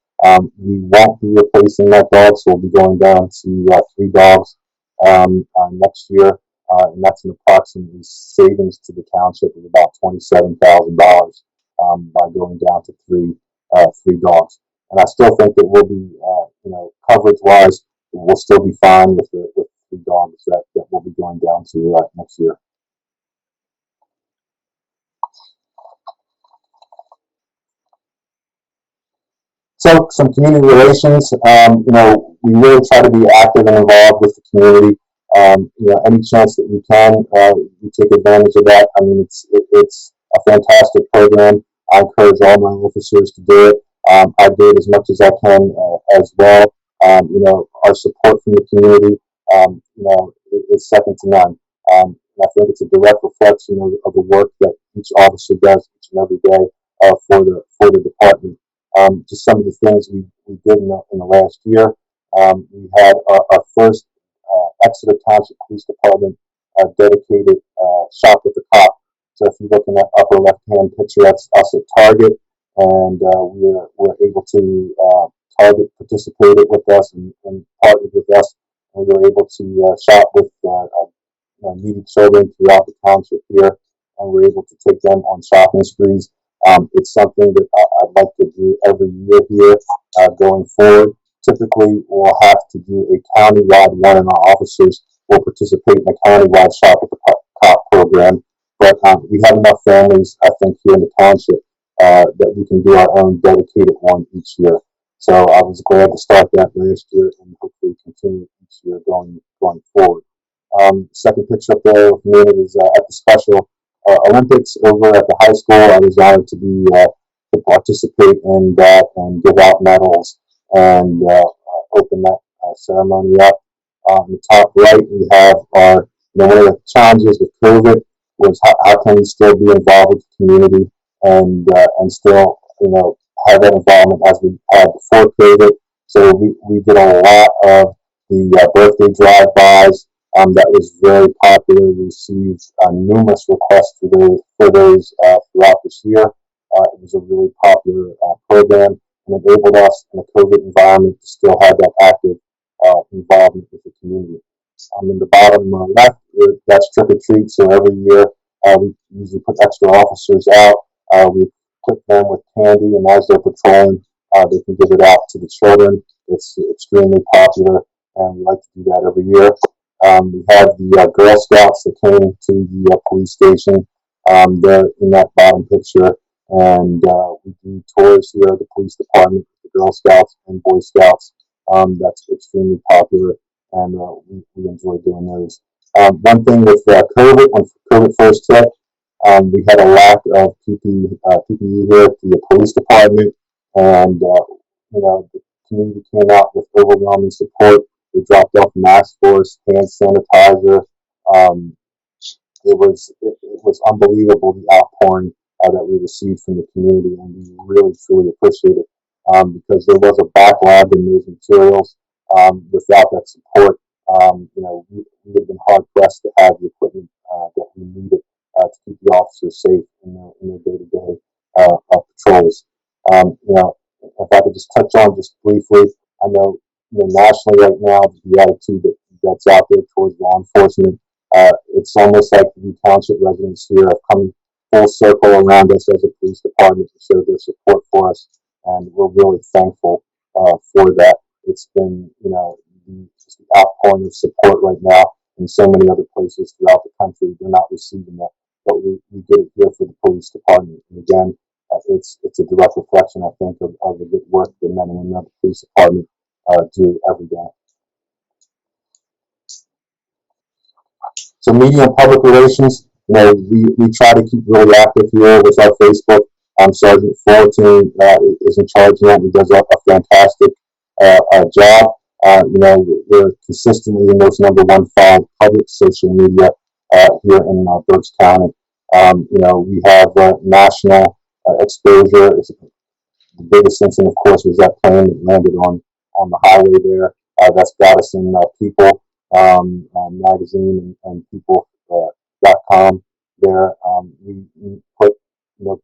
We won't be replacing that dog, so we'll be going down to 3 dogs next year, and that's an approximate savings to the township of about $27,000 by going down to 3 dogs. And I still think that we'll be, coverage-wise, we'll still be fine with the 3 dogs that we'll be going down to next year. So some community relations, we really try to be active and involved with the community. Any chance that we can, we take advantage of that. I mean, it's a fantastic program. I encourage all my officers to do it. I do it as much as I can as well. Our support from the community, is second to none. I think it's a direct reflection of the work that each officer does each and every day for the department. Just some of the things we did in the last year. We had our first Exeter Township Police Department dedicated Shop with the Cop. So if you look in that upper left-hand picture, that's us at Target, and we're able to Target participated with us and partnered with us, and we were able to shop with needy children throughout the township here, and we're able to take them on shopping sprees. It's something that I'd like to do every year here going forward. Typically, we'll have to do a countywide one, and our officers will participate in a countywide Shop with the Cop program. But we have enough families, I think, here in the township that we can do our own dedicated one each year. So I was glad to start that last year and hopefully continue each year going forward. Second picture up there with me is at the Special Olympics over at the high school. I was honored to participate in that and give out medals and open that ceremony up. On the top right, we have our, one of the challenges with COVID was how can we still be involved with the community and still, have that involvement as we had before COVID. So we did a lot of the birthday drive-bys. That was very popular. We received numerous requests for those throughout this year. It was a really popular program and enabled us in a COVID environment to still have that active involvement with the community. In the bottom left, that's trick or treat. So every year we usually put extra officers out. We equip them with candy, and as they're patrolling, they can give it out to the children. It's extremely popular, and we like to do that every year. We have the Girl Scouts that came to the police station. They're in that bottom picture, and we do tours here at the police department with the Girl Scouts and Boy Scouts. That's extremely popular, and we enjoy doing those. One thing with COVID, when COVID first hit, we had a lack of PPE here at the police department, and the community came out with overwhelming support. They dropped off masks for us, hand sanitizer. It was unbelievable, the outpouring that we received from the community, and we really truly appreciate it because there was a backlog in those materials. Without that support, we would have been hard pressed to have the equipment that we needed to keep the officers safe in their day-to-day patrols. If I could just touch on just briefly, I know nationally right now, the attitude that's out there towards law enforcement, it's almost like the township residents here have come full circle around us as a police department to show their support for us, and we're really thankful for that. It's been, just the outpouring of support right now in so many other places throughout the country. They're not receiving that, but we get it here for the police department. And again, it's a direct reflection, I think, of the good work the men and women of the police department do every day. So media and public relations, we try to keep really active here with our Facebook. Sergeant Fullerton is in charge of that and does a fantastic job. We're consistently the most #1 followed public social media here in Berks County. We have national exposure. The biggest incident, of course, was that plane that landed on the highway there. That's got us in People magazine and People.com there. We put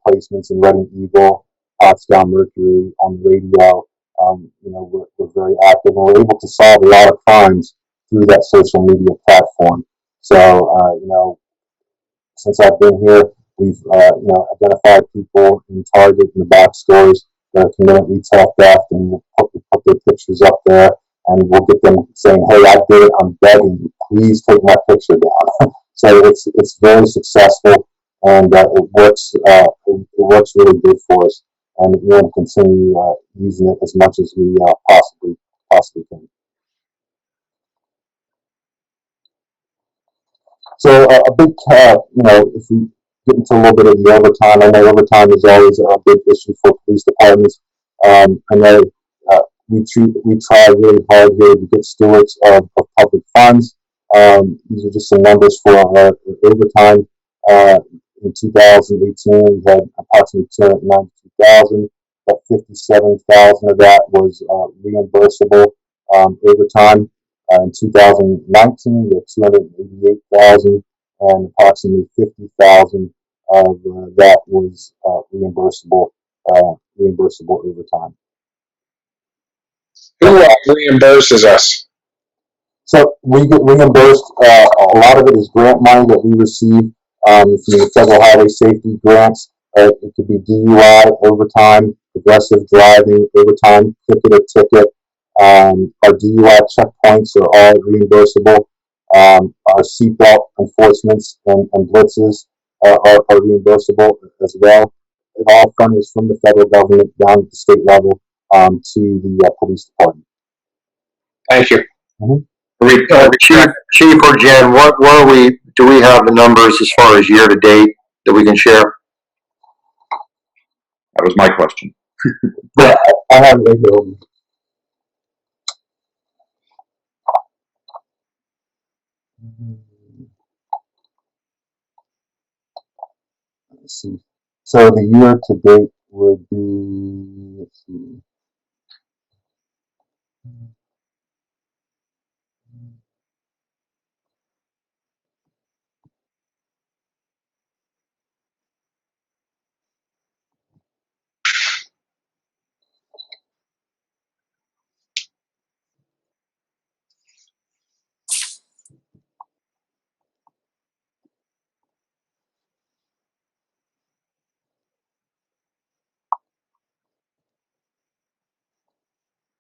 placements in Reading Eagle, Pottstown Mercury on the radio. We're very active, and we're able to solve a lot of crimes through that social media platform. So, since I've been here, we've identified people in Target in the back stores that are committing retail theft, and we'll put their pictures up there, and we'll get them saying, "Hey, I did it. I'm begging you. Please take my picture down." So it's very successful, and it works. It works really good for us, and we want to continue using it as much as we possibly can. So a big, if we get into a little bit of the overtime, I know overtime is always a big issue for police departments. I know we try really hard here to be good stewards of public funds. These are just some numbers for overtime. In 2018, we had approximately 292,000, but 57,000 of that was reimbursable overtime. In 2019, we had 288,000, and approximately 50,000 of that was reimbursable overtime. Who reimburses us? So we get reimbursed. A lot of it is grant money that we receive from the Federal Highway Safety grants. It could be DUI overtime, progressive driving overtime, ticket or ticket. Our DUI checkpoints are all reimbursable. Our seatbelt enforcements and blitzes are reimbursable as well. It all funds from the federal government down at the state level to the police department. Thank you. Chief or Jen, do we have the numbers as far as year to date that we can share? That was my question. Yeah, I have it right here. Let's see. So the year to date would be, let's see.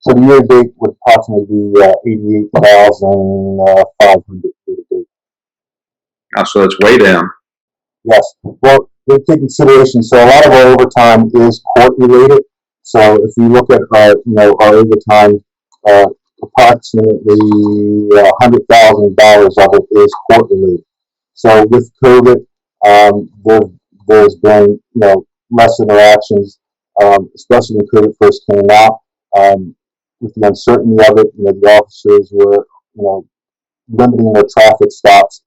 So the year to date would approximately be 88,500 year to date. So it's way down. Yes. Well, take consideration. So a lot of our overtime is court related. So if we look at our overtime, approximately $100,000 of it is court related. So with COVID, there's been less interactions, especially when COVID first came out. With the uncertainty of it, the officers were limiting their traffic stops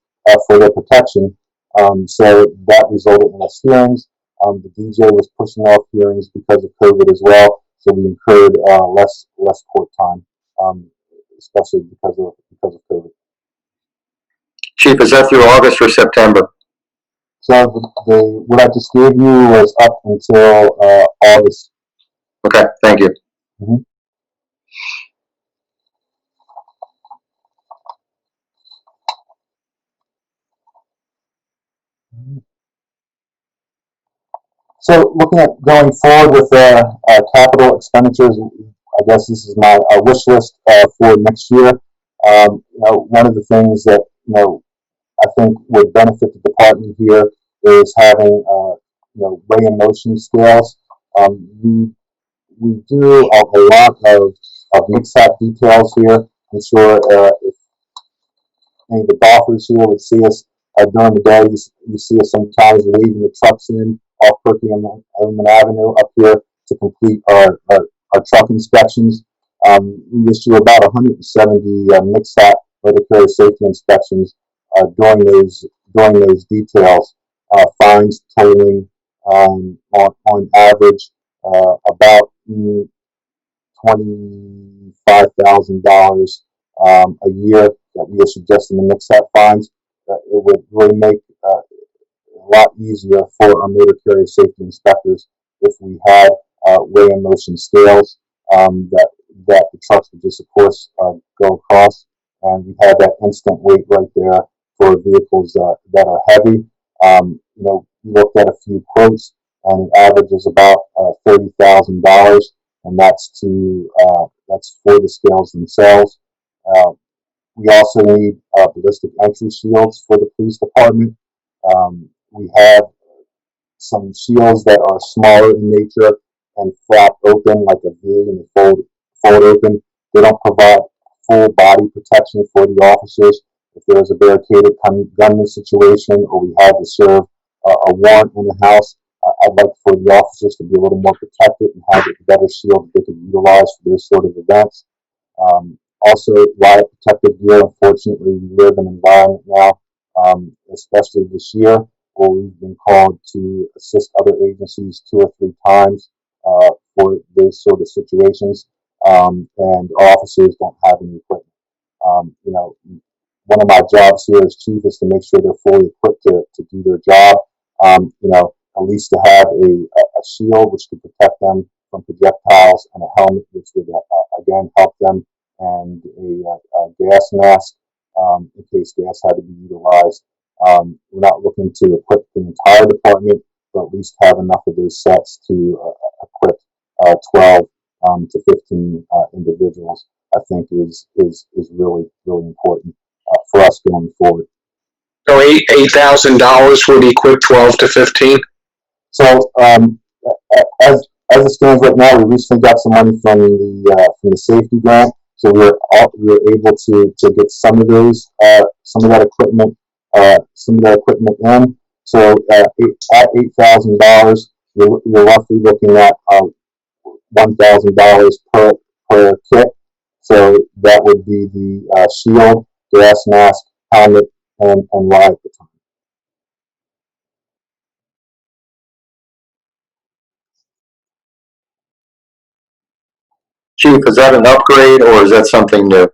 for their protection. So that resulted in less hearings. The DJ was pushing off hearings because of COVID as well. So we incurred less court time, especially because of COVID. Chief, is that through August or September? So what I just gave you was up until August. Okay, thank you. Mm-hmm. So looking at going forward with capital expenditures, I guess this is my wish list for next year. One of the things that I think would benefit the department here is having weigh and motion scales. We do a lot of mix-up details here. I'm sure if any of the golfers here would see us during the day, you see us sometimes waving the trucks in off Perkiomen Avenue up here to complete our truck inspections. We issue about 170 mix-up motor carrier safety inspections during those details. Fines totaling on average about $25,000 a year that we issue just in the mix-up fines. It would really make a lot easier for our motor carrier safety inspectors if we had weigh and motion scales that the trucks would just, of course, go across, and we have that instant weight right there for vehicles that are heavy. We looked at a few quotes, and the average is about $30,000, and that's for the scales themselves. We also need ballistic entry shields for the police department. We have some shields that are smaller in nature and flap open like a V, and they fold open. They don't provide full body protection for the officers. If there's a barricaded gunman situation or we had to serve a warrant in the house, I'd like for the officers to be a little more protected and have a better shield that they could utilize for those sort of events. Also, riot protective gear. Unfortunately, we live in an environment now, especially this year, where we've been called to assist other agencies 2 or 3 times for those sort of situations, and officers don't have any equipment. One of my jobs here as chief is to make sure they're fully equipped to do their job. At least to have a shield which could protect them from projectiles, and a helmet which would again help them, and a gas mask in case gas had to be utilized. We're not looking to equip the entire department, but at least have enough of those sets to equip 12 to 15 individuals. I think is really important for us going forward. So $8,000 would equip 12 to 15. So as it stands right now, we recently got some money from the safety grant, so we were able to get some of that equipment in. So at $8,000, you're roughly looking at $1,000 per kit. So that would be the shield, gas mask, helmet, and riot baton. Chief, is that an upgrade or is that something new?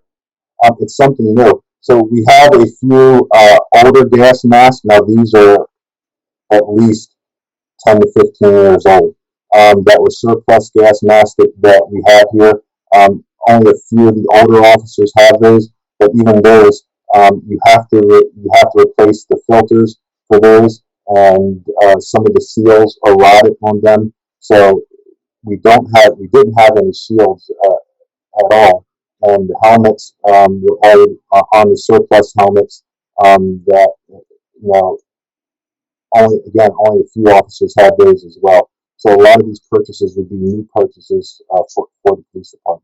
It's something new. So we have a few older gas masks. Now these are at least 10 to 15 years old. That were surplus gas masks that we have here. Only a few of the older officers have those, but even those, you have to replace the filters for those, and some of the seals are rotted on them. So we didn't have any shields at all, and the helmets were all Army surplus helmets that only a few officers had those as well. So a lot of these purchases would be new purchases for the police department.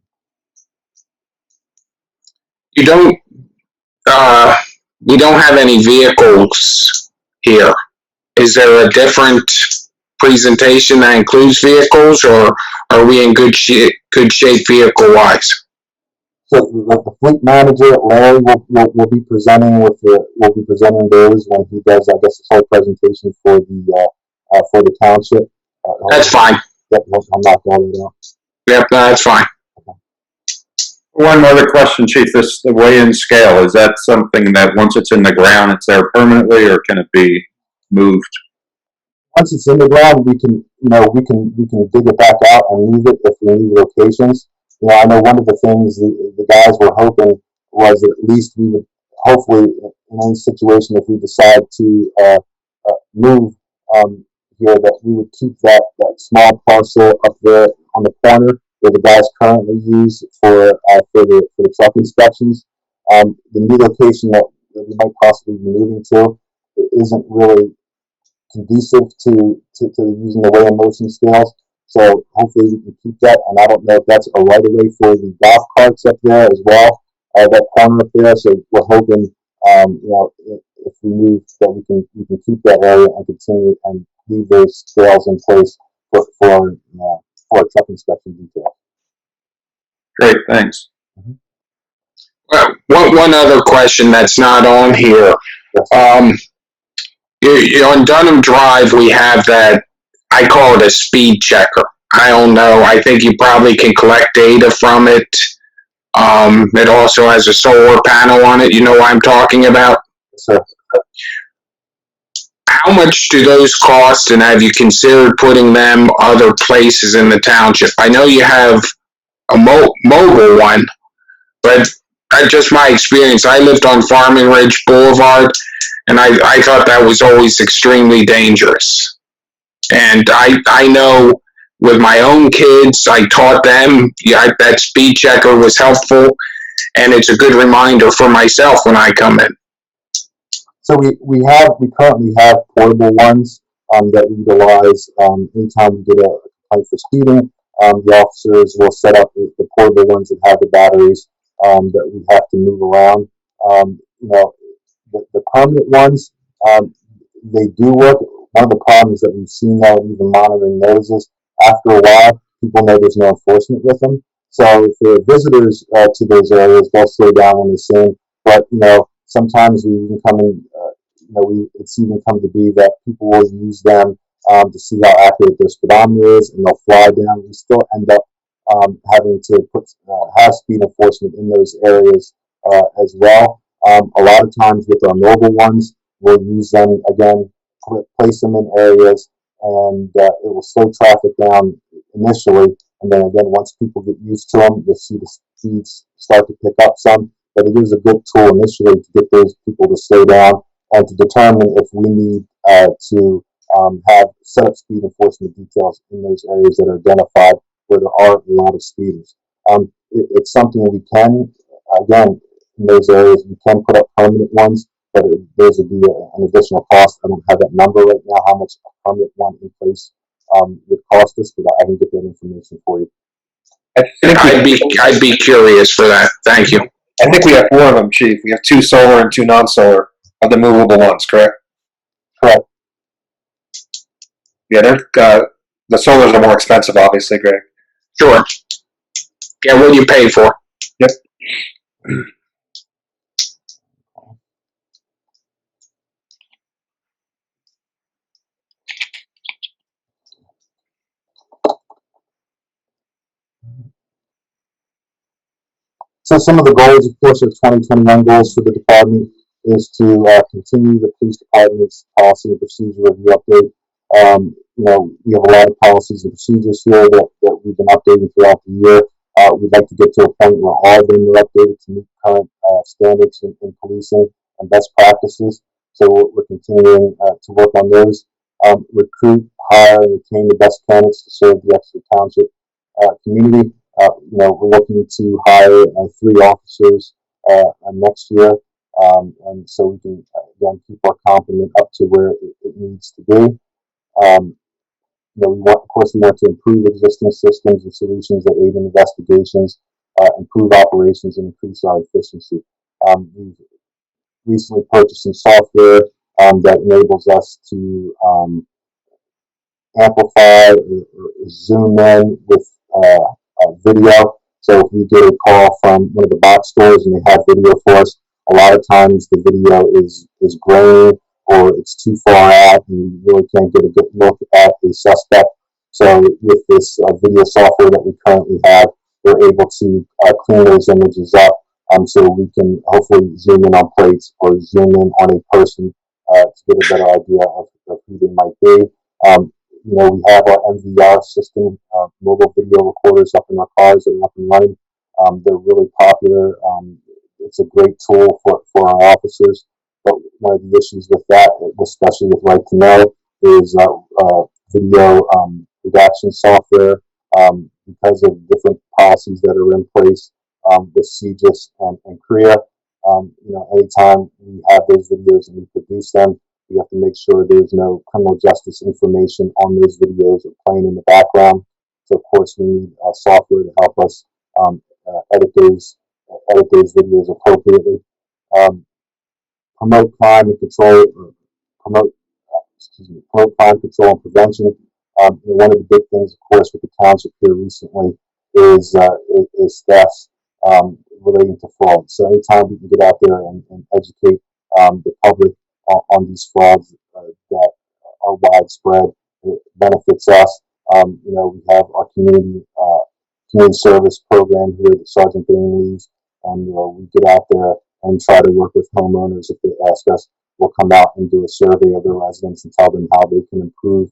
You don't have any vehicles here. Is there a different presentation that includes vehicles, or are we in good shape vehicle wise? So the fleet manager, Larry, will be presenting those when he does, I guess, his whole presentation for the township. That's fine. Yep, I'm not going to out. Yep, that's fine. One other question, Chief. The weigh-in scale, is that something that once it's in the ground, it's there permanently, or can it be moved? Once it's in the ground, we can dig it back out and move it if we need locations. I know one of the things the guys were hoping was that at least we would, hopefully, in any situation, if we decide to move here, that we would keep that small parcel up there on the corner where the guys currently use for the truck inspections. The new location that we might possibly be moving to isn't really conducive to using the weigh and motion scales. So hopefully we can keep that, and I don't know if that's a right of way for the golf carts up there as well, that corner up there. So we're hoping, if we move, that we can keep that area and continue and leave those scales in place for truck inspection detail. Great, thanks. One other question that's not on here. On Dunham Drive, we have that, I call it a speed checker. I don't know. I think you probably can collect data from it. It also has a solar panel on it. You know what I'm talking about? Yes, sir. How much do those cost, and have you considered putting them other places in the township? I know you have a mobile one, but just my experience, I lived on Farming Ridge Boulevard, and I thought that was always extremely dangerous. And I know with my own kids, I taught them, that speed checker was helpful, and it's a good reminder for myself when I come in. So we currently have portable ones that we utilize anytime we get a complaint for speeding. The officers will set up the portable ones that have the batteries that we have to move around. The permanent ones, they do work. One of the problems that we've seen now, even monitoring those, is after a while, people know there's no enforcement with them. So if there are visitors to those areas, they'll slow down when they see them. But sometimes we even come in. It's even come to be that people will use them to see how accurate their speedometer is, and they'll fly down. We still end up having to have speed enforcement in those areas as well. A lot of times with our mobile ones, we'll use them again, place them in areas, and it will slow traffic down initially. And then again, once people get used to them, you'll see the speeds start to pick up some. But it is a good tool initially to get those people to slow down and to determine if we need to have set up speed enforcement details in those areas that are identified where there are a lot of speeders. It's something we can, again, in those areas, we can put up permanent ones, but those would be an additional cost. I don't have that number right now, how much a permanent one in place would cost us, but I can get that information for you. I'd be curious for that. Thank you. I think we have 4 of them, Chief. We have 2 solar and 2 non-solar of the movable ones, correct? Correct. Yeah, the solars are more expensive, obviously, Greg. Sure. Yeah, what you pay for. Yep. So some of the goals, of course, of 2021 goals for the department is to continue the police department's policy and procedure review update. We have a lot of policies and procedures here that we've been updating throughout the year. We'd like to get to a point where all of them are updated to meet current standards in policing and best practices. So we're continuing to work on those. Recruit, hire, and retain the best candidates to serve the Exeter Township community. We're looking to hire 3 officers next year, and so we can again keep our complement up to where it needs to be. We want to improve existing systems and solutions that aid in investigations, improve operations, and increase our efficiency. We've recently purchased some software that enables us to amplify or zoom in with video. So if we get a call from one of the box stores and they have video for us, a lot of times the video is grainy or it's too far out and you really can't get a good look at the suspect. So with this video software that we currently have, we're able to clean those images up so we can hopefully zoom in on plates or zoom in on a person to get a better idea of who they might be. We have our MVR system, mobile video recorders up in our cars that are up and running. They're really popular. It's a great tool for our officers. But one of the issues with that, especially with Right to Know, is video redaction software. Because of different policies that are in place with CGIS and CREA, anytime we have those videos and we produce them, we have to make sure there's no criminal justice information on those videos or playing in the background. So, of course, we need software to help us edit those videos appropriately. Promote crime and control. Promote crime control and prevention. One of the big things, of course, with the township here recently is thefts relating to fraud. So, anytime we can get out there and educate the public on these frauds that are widespread, it benefits us. We have our community service program here that Sergeant Bain leads, and we get out there and try to work with homeowners. If they ask us, we'll come out and do a survey of their residents and tell them how they can improve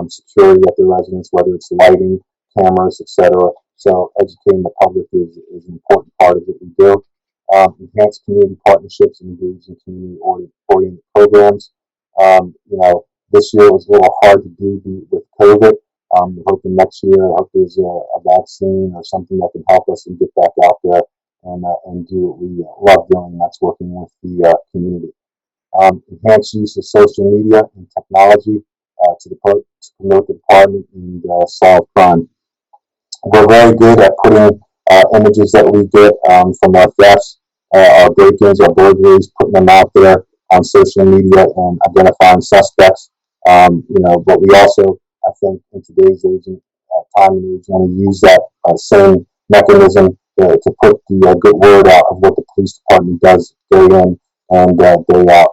security at their residence, whether it's lighting, cameras, etc. So educating the public is an important part of what we do. Enhance community partnerships and engage in community-oriented programs. This year was a little hard to do with COVID. We're hoping next year, I hope there's a vaccine or something that can help us and get back out there and do what we love doing, and that's working with the community. Enhance use of social media and technology to promote the department and solve crime. We're very good at putting images that we get from our thefts, our break-ins, our burglaries, putting them out there on social media and identifying suspects. But we also, I think, in today's time and age, want to use that same mechanism to put the good word out of what the police department does day in and day out.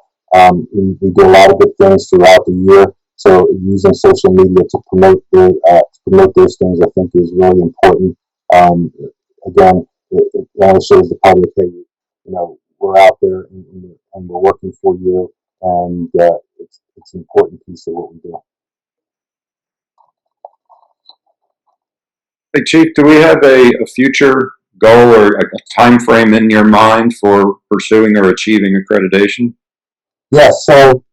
We do a lot of good things throughout the year, so using social media to promote those things, I think, is really important. Again, it only shows the public, hey, we're out there and we're working for you, and it's an important piece of what we do. Hey, Chief, do we have a future goal or a time frame in your mind for pursuing or achieving accreditation? Yes, so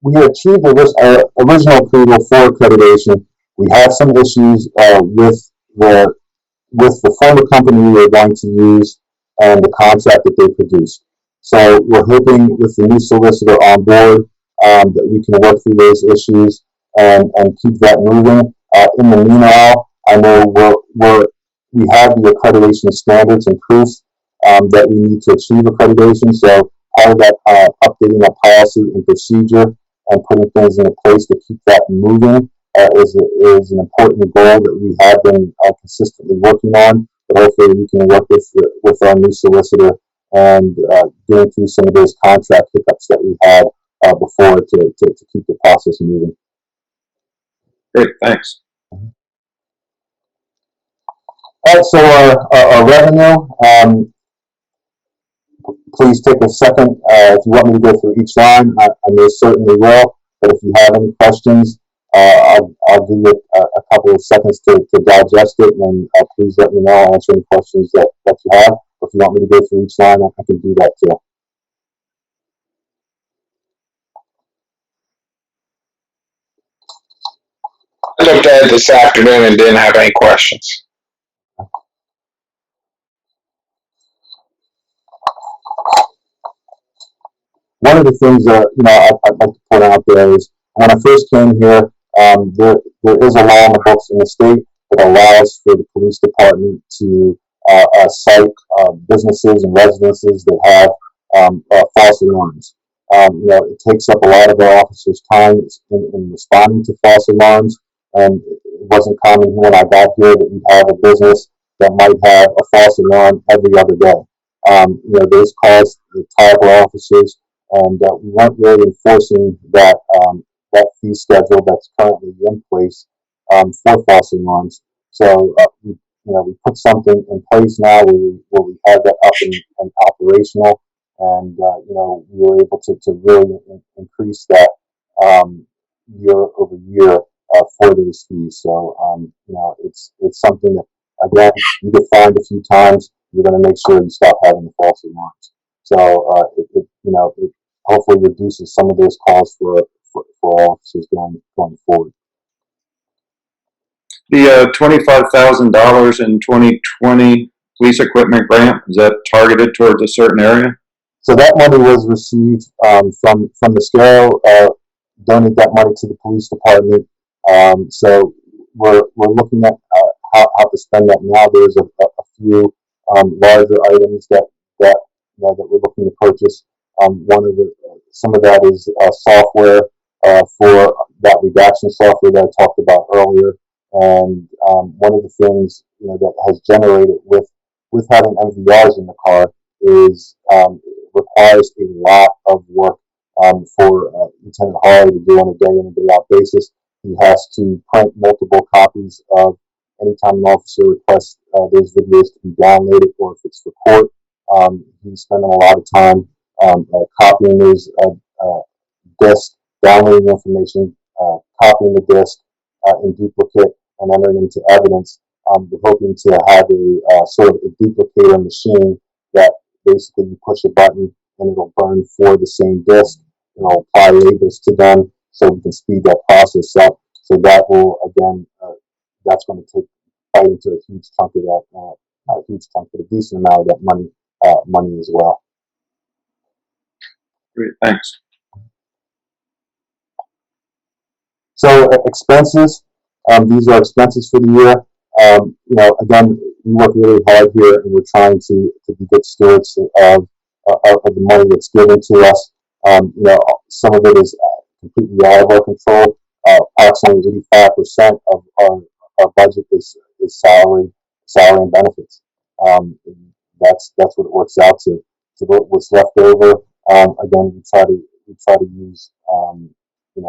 we achieved our original approval for accreditation. We had some issues with the former company we were going to use and the contract that they produced. So we're hoping with the new solicitor on board that we can work through those issues and keep that moving. In the meanwhile, I know we have the accreditation standards and proofs that we need to achieve accreditation. So part of that updating that policy and procedure and putting things in place to keep that moving is an important goal that we have been consistently working on. But hopefully we can work with our new solicitor and going through some of those contract hiccups that we had before to keep the process moving. Great, thanks. All right, so our revenue, please take a second. If you want me to go through each line, I most certainly will. But if you have any questions, I'll give you a couple of seconds to digest it, and please let me know. I'll answer any questions that you have. If you want me to go through each line, I can do that too. I looked at it this afternoon and didn't have any questions. One of the things that I'd like to point out there is when I first came here, there is a law in the books in the state that allows for the police department to cite businesses and residences that have false alarms. It takes up a lot of our officers' time in responding to false alarms, and it wasn't common when I got here that we'd have a business that might have a false alarm every other day. Those calls tire our officers, and we weren't really enforcing that fee schedule that's currently in place for false alarms. So we put something in place now where we have that up and operational, and we were able to really increase that year over year for those fees. So it's something that, again, you get fined a few times, you're going to make sure you stop having the false alarms. So it hopefully reduces some of those calls for officers going forward. The $25,000 in 2020 police equipment grant, is that targeted towards a certain area? So that money was received from the scale. Donate that money to the police department. So we're looking at how to spend that now. There's a few larger items that we're looking to purchase. Some of that is software for that redaction software that I talked about earlier. And one of the things that has generated with having MVRs in the car is requires a lot of work for Lieutenant Harley to do on a day in and day out basis. He has to print multiple copies of anytime an officer requests those videos to be downloaded, or if it's for court. He's spending a lot of time copying those discs, downloading the information, copying the disc in duplicate, and entering into evidence. We're hoping to have a sort of a duplicator machine that basically you push a button and it'll burn for the same disc. It'll apply labels to them so we can speed that process up. So that will, again, that's going to bite into a huge chunk of that, not a huge chunk, but a decent amount of that money as well. Great, thanks. So expenses, these are expenses for the year. Again, we work really hard here, and we're trying to be good stewards of the money that's given to us. Some of it is completely out of our control. Approximately 85% of our budget is salary. salary and benefits. That's what it works out to. So what's left over, again, we try to use, we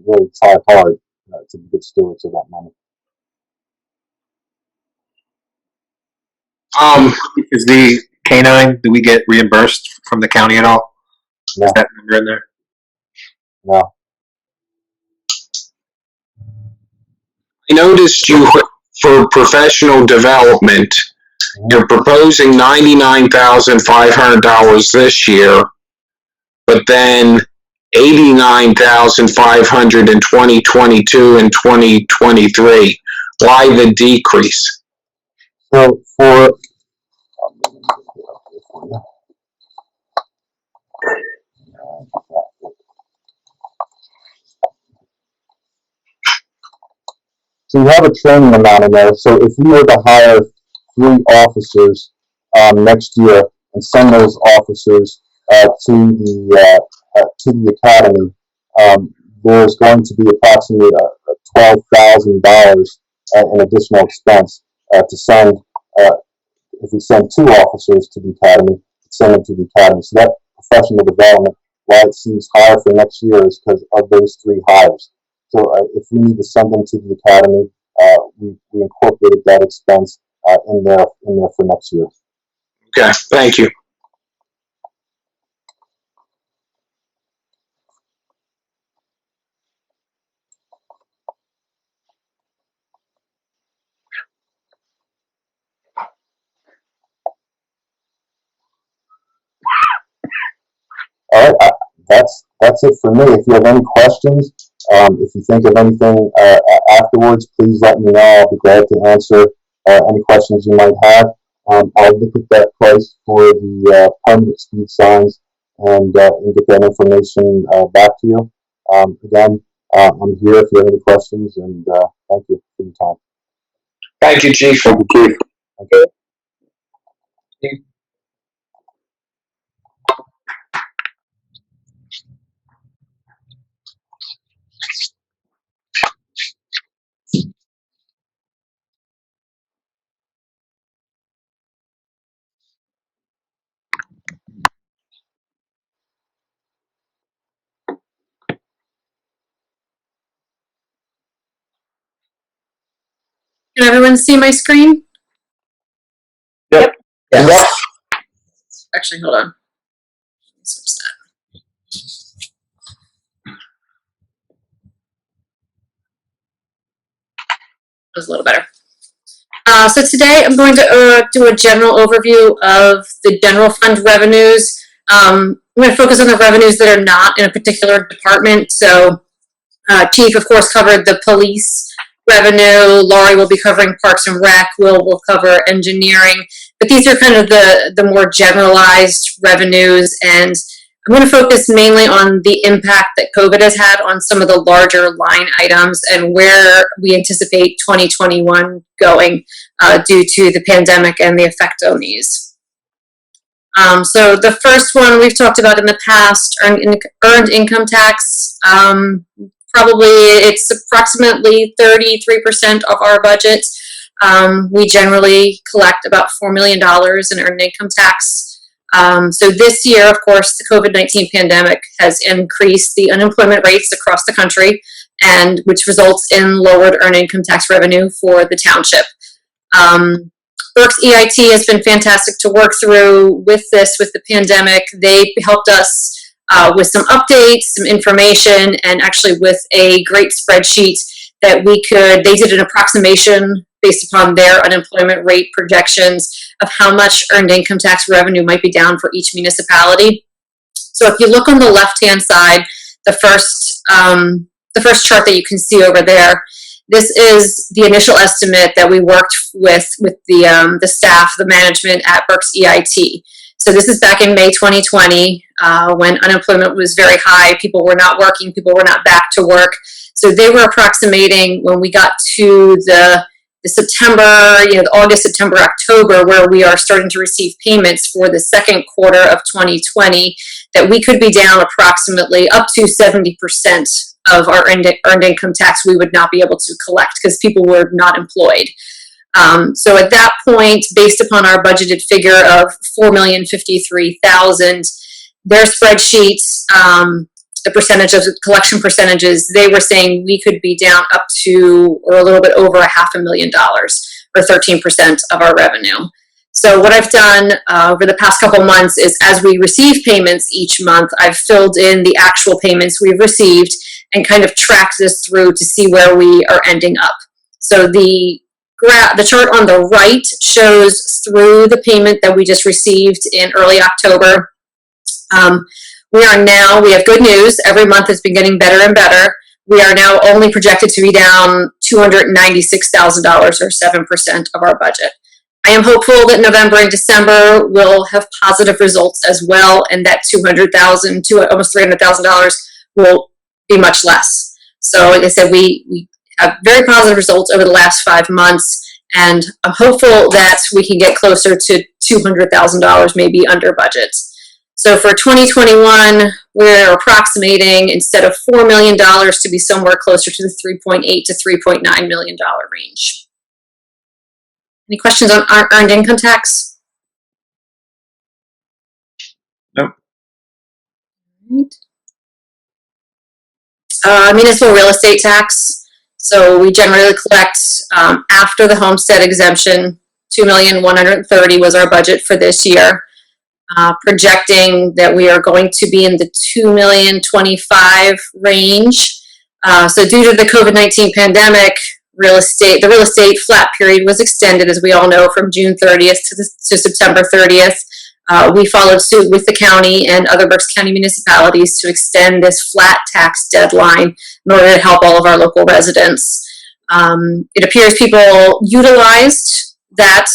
really try hard to be good stewards of that money. Is the canine, do we get reimbursed from the county at all? No. Is that number in there? No. I noticed you, for professional development, you're proposing $99,500 this year, but then $89,500 in 2022 and 2023. Why the decrease? So so we have a training amount in there. So if we were to hire 3 officers next year and send those officers to the academy, there's going to be approximately $12,000 in additional expense to send. If we send 2 officers to the academy, send them to the academy. So that professional development, why it seems higher for next year, is because of those 3 hires. So if we need to send them to the academy, we incorporated that expense in there for next year. Okay, thank you. All right, that's it for me. If you have any questions, if you think of anything afterwards, please let me know. I'll be glad to answer any questions you might have. I'll look at that price for the permanent speed signs and get that information back to you. Again, I'm here if you have any questions, and thank you for your time. Thank you, Chief. Thank you, Chief. Okay. Can everyone see my screen? Yep. Yes. Actually, hold on. Let me switch that. That was a little better. So today I'm going to do a general overview of the general fund revenues. I'm going to focus on the revenues that are not in a particular department. So Chief, of course, covered the police revenue. Laurie will be covering Parks and Rec. Will cover engineering. But these are kind of the more generalized revenues, and I'm going to focus mainly on the impact that COVID has had on some of the larger line items and where we anticipate 2021 going due to the pandemic and the effect on these. So the first one we've talked about in the past, earned income tax. Probably it's approximately 33% of our budget. We generally collect about $4 million in earned income tax. So this year, of course, the COVID-19 pandemic has increased the unemployment rates across the country, and which results in lowered earned income tax revenue for the township. Berks EIT has been fantastic to work through with the pandemic. They helped us with some updates, some information, and actually with a great spreadsheet that they did an approximation based upon their unemployment rate projections of how much earned income tax revenue might be down for each municipality. So if you look on the left-hand side, the first chart that you can see over there, this is the initial estimate that we worked with the staff, the management at Berks EIT. So this is back in May 2020 when unemployment was very high. People were not working. People were not back to work. So they were approximating when we got to the September, the August, September, October, where we are starting to receive payments for the second quarter of 2020, that we could be down approximately up to 70% of our earned income tax we would not be able to collect because people were not employed. So at that point, based upon our budgeted figure of $4,053,000, their spreadsheets, the percentage of collection percentages, they were saying we could be down up to or a little bit over $500,000 or 13% of our revenue. So what I've done over the past couple months is, as we receive payments each month, I've filled in the actual payments we've received and kind of tracked this through to see where we are ending up. So the chart on the right shows through the payment that we just received in early October. We have good news. Every month has been getting better and better. We are now only projected to be down $296,000 or 7% of our budget. I am hopeful that November and December will have positive results as well, and that $200,000 to almost $300,000 will be much less. So like I said, we have very positive results over the last 5 months, and I'm hopeful that we can get closer to $200,000 maybe under budget. So for 2021, we're approximating, instead of $4 million, to be somewhere closer to the $3.8 to $3.9 million range. Any questions on our earned income tax? Nope. Municipal real estate tax. So we generally collect, after the homestead exemption, $2,130,000 was our budget for this year. Projecting that we are going to be in the $2,025,000 range. So due to the COVID-19 pandemic, the real estate flat period was extended, as we all know, from June 30th to September 30th. We followed suit with the county and other Berks County municipalities to extend this flat tax deadline in order to help all of our local residents. It appears people utilized that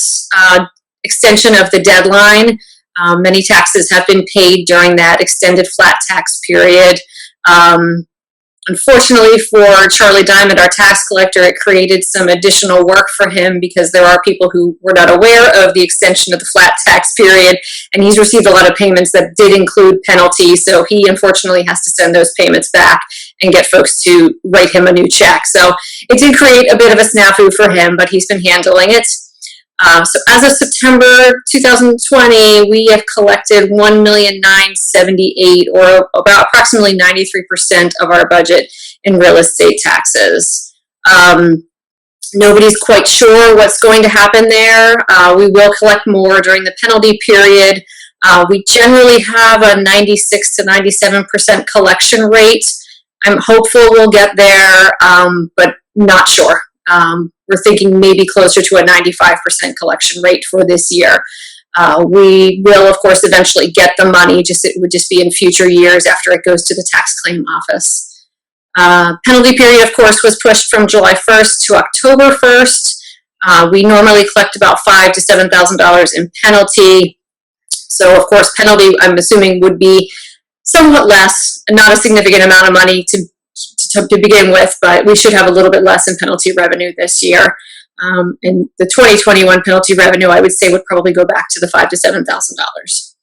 extension of the deadline. Many taxes have been paid during that extended flat tax period. Unfortunately for Charlie Diamond, our tax collector, it created some additional work for him because there are people who were not aware of the extension of the flat tax period, and he's received a lot of payments that did include penalties, so he unfortunately has to send those payments back and get folks to write him a new check. So it did create a bit of a snafu for him, but he's been handling it. So as of September 2020, we have collected $1,978,000, or about approximately 93% of our budget in real estate taxes. Nobody's quite sure what's going to happen there. We will collect more during the penalty period. We generally have a 96 to 97% collection rate. I'm hopeful we'll get there, but not sure. We're thinking maybe closer to a 95% collection rate for this year. We will, of course, eventually get the money, it would just be in future years after it goes to the tax claim office. Penalty period, of course, was pushed from July 1st to October 1st. We normally collect about $5,000 to $7,000 in penalty. So, of course, penalty, I'm assuming, would be somewhat less, not a significant amount of money to begin with, but we should have a little bit less in penalty revenue this year. And the 2021 penalty revenue, I would say, would probably go back to the $5,000 to $7,000.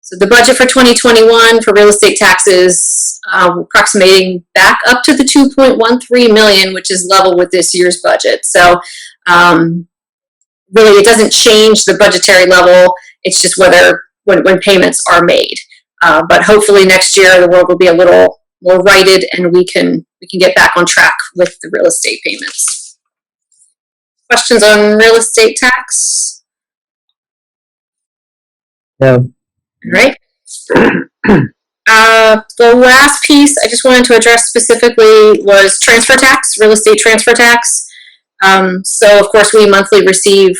So the budget for 2021 for real estate taxes, approximating back up to the $2.13 million, which is level with this year's budget. So really, it doesn't change the budgetary level. It's just whether when payments are made. But hopefully next year the world will be a little more righted, and we can get back on track with the real estate payments. Questions on real estate tax? No. Right. The last piece I just wanted to address specifically was transfer tax, real estate transfer tax. So of course we monthly receive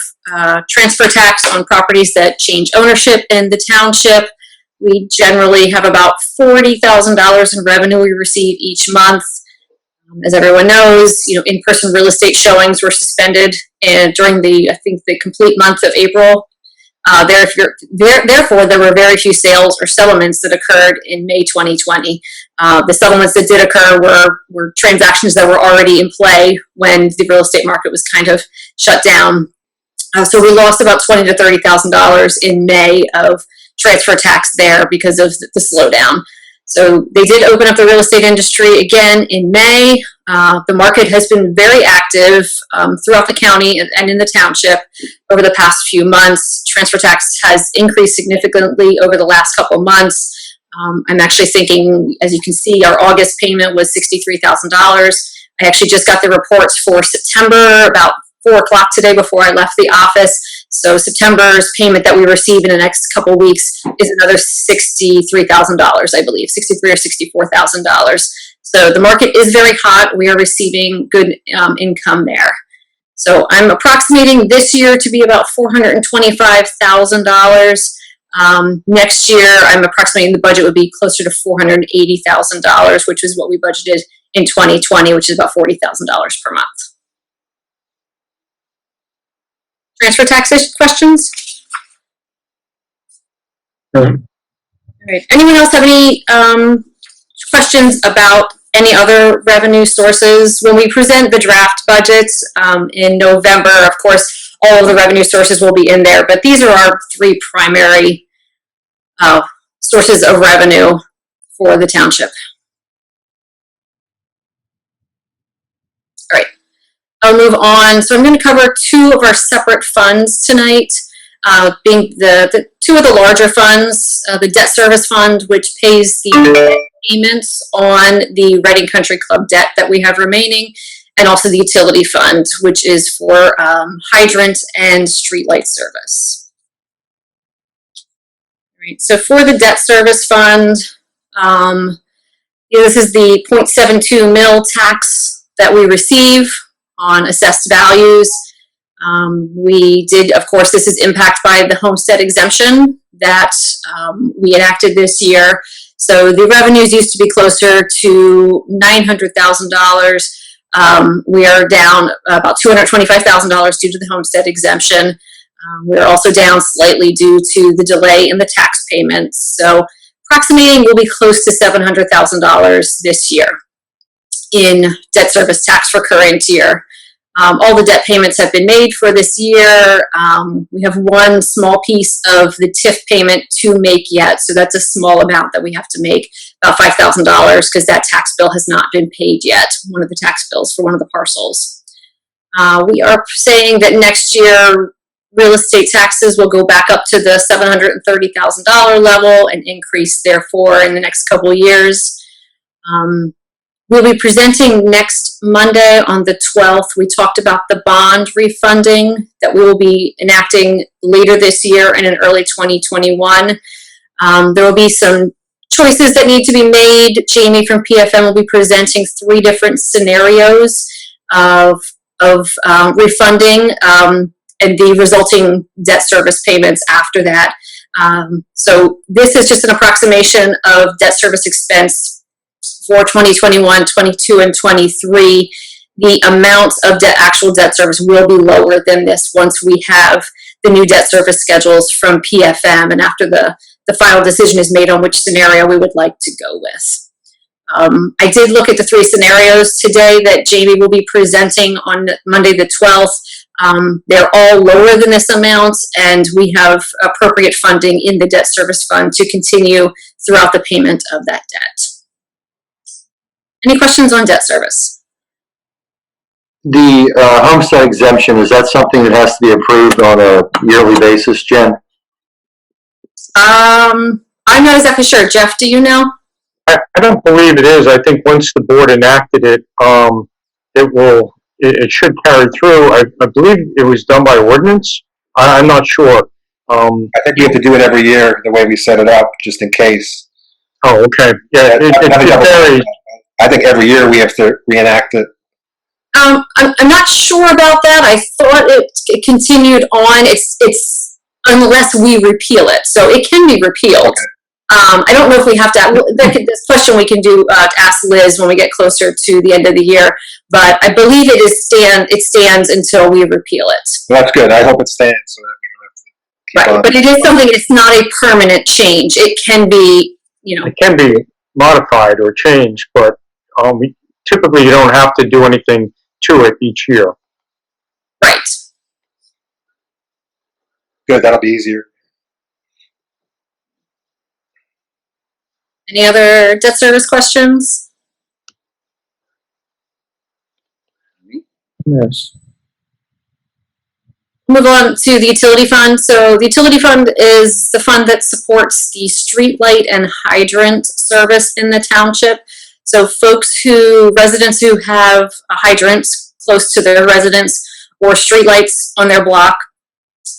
transfer tax on properties that change ownership in the township. We generally have about $40,000 in revenue we receive each month. As everyone knows, in-person real estate showings were suspended during the complete month of April. Therefore, there were very few sales or settlements that occurred in May 2020. The settlements that did occur were transactions that were already in play when the real estate market was kind of shut down. So we lost about $20,000 to $30,000 in May of transfer tax there because of the slowdown. So they did open up the real estate industry again in May. The market has been very active throughout the county and in the township over the past few months. Transfer tax has increased significantly over the last couple months. I'm actually thinking, as you can see, our August payment was $63,000. I actually just got the reports for September about 4 o'clock today before I left the office. So September's payment that we receive in the next couple weeks is another $63,000, I believe, $63,000 or $64,000. So the market is very hot. We are receiving good income there. So I'm approximating this year to be about $425,000. Next year, I'm approximating the budget would be closer to $480,000, which is what we budgeted in 2020, which is about $40,000 per month. Transfer tax questions? No. All right. Anyone else have any questions about any other revenue sources? When we present the draft budgets in November, of course, all of the revenue sources will be in there, but these are our 3 primary sources of revenue for the township. All right, I'll move on. So I'm going to cover 2 of our separate funds tonight, being the 2 of the larger funds, the debt service fund, which pays the payments on the Reading Country Club debt that we have remaining, and also the utility fund, which is for hydrant and streetlight service. All right, so for the debt service fund, this is the 0.72 mil tax that we receive on assessed values. We did, of course, this is impacted by the homestead exemption that we enacted this year. So the revenues used to be closer to $900,000. We are down about $225,000 due to the homestead exemption. We're also down slightly due to the delay in the tax payments. So approximating will be close to $700,000 this year in debt service tax for current year. All the debt payments have been made for this year. We have one small piece of the TIF payment to make yet, so that's a small amount that we have to make, about $5,000, because that tax bill has not been paid yet, one of the tax bills for one of the parcels. We are saying that next year real estate taxes will go back up to the $730,000 level and increase therefore in the next couple of years. We'll be presenting next Monday on the 12th. We talked about the bond refunding that we will be enacting later this year and in early 2021. There will be some choices that need to be made. Jamie from PFM will be presenting 3 different scenarios of refunding and the resulting debt service payments after that. So this is just an approximation of debt service expense for 2021, 22, and 23. The amount of actual debt service will be lower than this once we have the new debt service schedules from PFM and after the final decision is made on which scenario we would like to go with. I did look at the 3 scenarios today that Jamie will be presenting on Monday the 12th. They're all lower than this amount, and we have appropriate funding in the debt service fund to continue throughout the payment of that debt. Any questions on debt service? The homestead exemption, is that something that has to be approved on a yearly basis, Jen? I'm not exactly sure. Jeff, do you know? I don't believe it is. I think once the board enacted it, it should carry through. I believe it was done by ordinance. I'm not sure. I think you have to do it every year, the way we set it up, just in case. Oh, okay. Yeah, it varies. I think every year we have to reenact it. I'm not sure about that. I thought it continued on. It's unless we repeal it, so it can be repealed. Okay. I don't know if we have to. This question we can do ask Liz when we get closer to the end of the year. But I believe it stands until we repeal it. Well, that's good. I hope it stands. So that we don't have to right, but it is something. It's not a permanent change. It can be, It can be modified or changed, but typically you don't have to do anything to it each year. Right. Good. That'll be easier. Any other debt service questions? Yes. Move on to the utility fund. So the utility fund is the fund that supports the street light and hydrant service in the township. So residents who have hydrants close to their residence or street lights on their block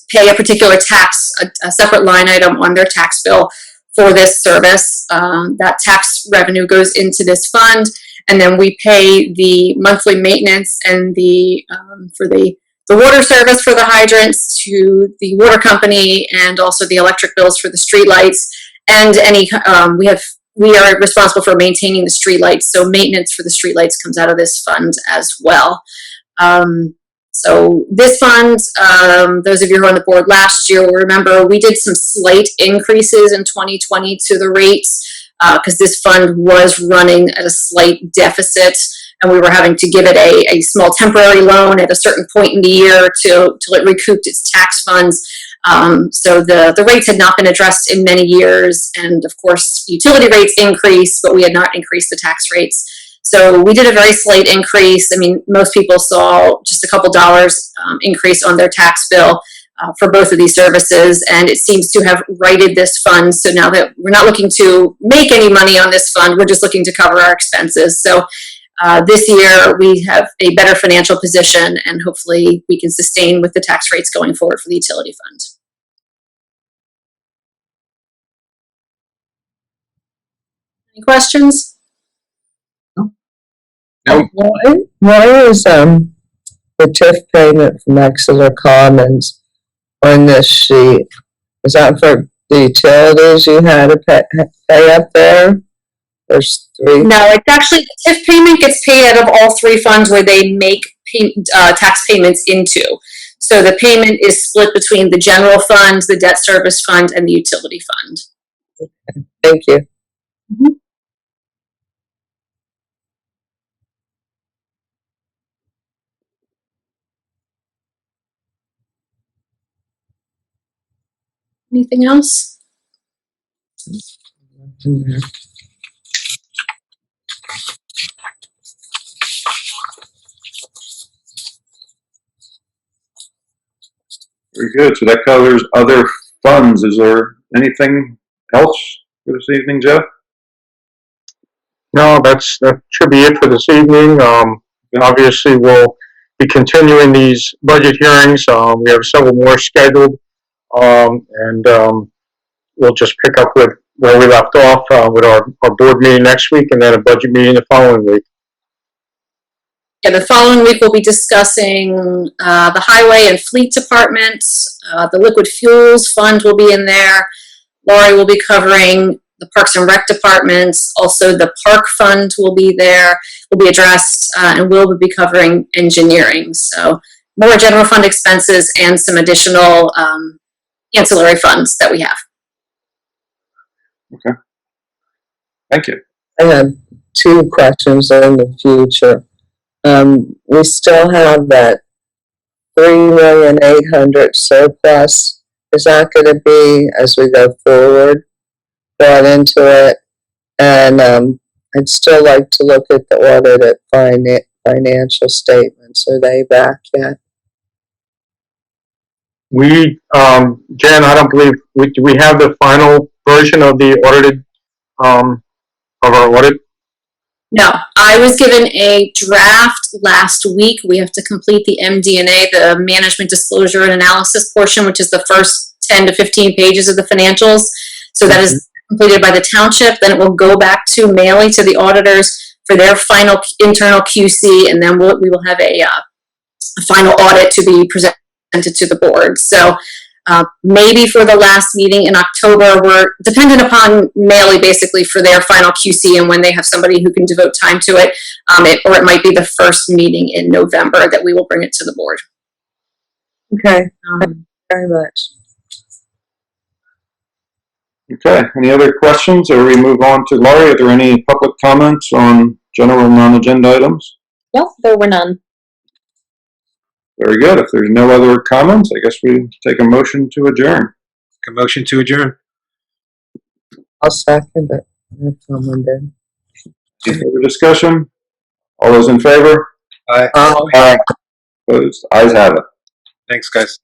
pay a particular tax, a separate line item on their tax bill for this service. That tax revenue goes into this fund, and then we pay the monthly maintenance and for the water service for the hydrants to the water company, and also the electric bills for the street lights. And we are responsible for maintaining the street lights, so maintenance for the street lights comes out of this fund as well. So this fund, those of you who were on the board last year will remember we did some slight increases in 2020 to the rates because this fund was running at a slight deficit, and we were having to give it a small temporary loan at a certain point in the year till it recouped its tax funds. So the rates had not been addressed in many years, and of course utility rates increased, but we had not increased the tax rates. So we did a very slight increase. I mean, most people saw just a couple dollars increase on their tax bill for both of these services, and it seems to have righted this fund. So now that we're not looking to make any money on this fund, we're just looking to cover our expenses. So this year we have a better financial position, and hopefully we can sustain with the tax rates going forward for the utility fund. Any questions? Why is the TIF payment from Exeter Commons on this sheet? Is that for the utilities you had to pay up there? There's three. No, it's actually, the TIF payment gets paid out of all three funds where they make tax payments into. So the payment is split between the general fund, the debt service fund, and the utility fund. Okay. Thank you. Mm-hmm. Anything else? Very good. So that covers other funds. Is there anything else for this evening, Jeff? No, that should be it for this evening. Obviously, we'll be continuing these budget hearings. We have several more scheduled, and we'll just pick up with where we left off with our board meeting next week, and then a budget meeting the following week. Yeah, the following week we'll be discussing the highway and fleet department. The liquid fuels fund will be in there. Laurie will be covering the Parks and Rec departments. Also, the park fund will be there, will be addressed, and we'll be covering engineering. So more general fund expenses and some additional ancillary funds that we have. Okay. Thank you. I have two questions in the future. We still have that $3,800,000 surplus. Is that going to be, as we go forward, brought into it? And I'd still like to look at the audited financial statements. Are they back yet? We, Jen, I don't believe, do we have the final version of the audited, of our audit? No, I was given a draft last week. We have to complete the MD&A, the management disclosure and analysis portion, which is the first 10 to 15 pages of the financials. So that is completed by the township. Then it will go back to Maley, to the auditors, for their final internal QC, and then we will have a final audit to be presented to the board. So maybe for the last meeting in October, we're dependent upon Maley basically for their final QC and when they have somebody who can devote time to it, or it might be the first meeting in November that we will bring it to the board. Okay, thank you very much. Okay. Any other questions, or we move on to Laurie? Are there any public comments on general non-agenda items? No, there were none. Very good. If there's no other comments, I guess we take a motion to adjourn. A motion to adjourn. I'll second it. That's all I'm done. Any further discussion? All those in favor? Aye. Opposed? Ayes have it. Thanks, guys.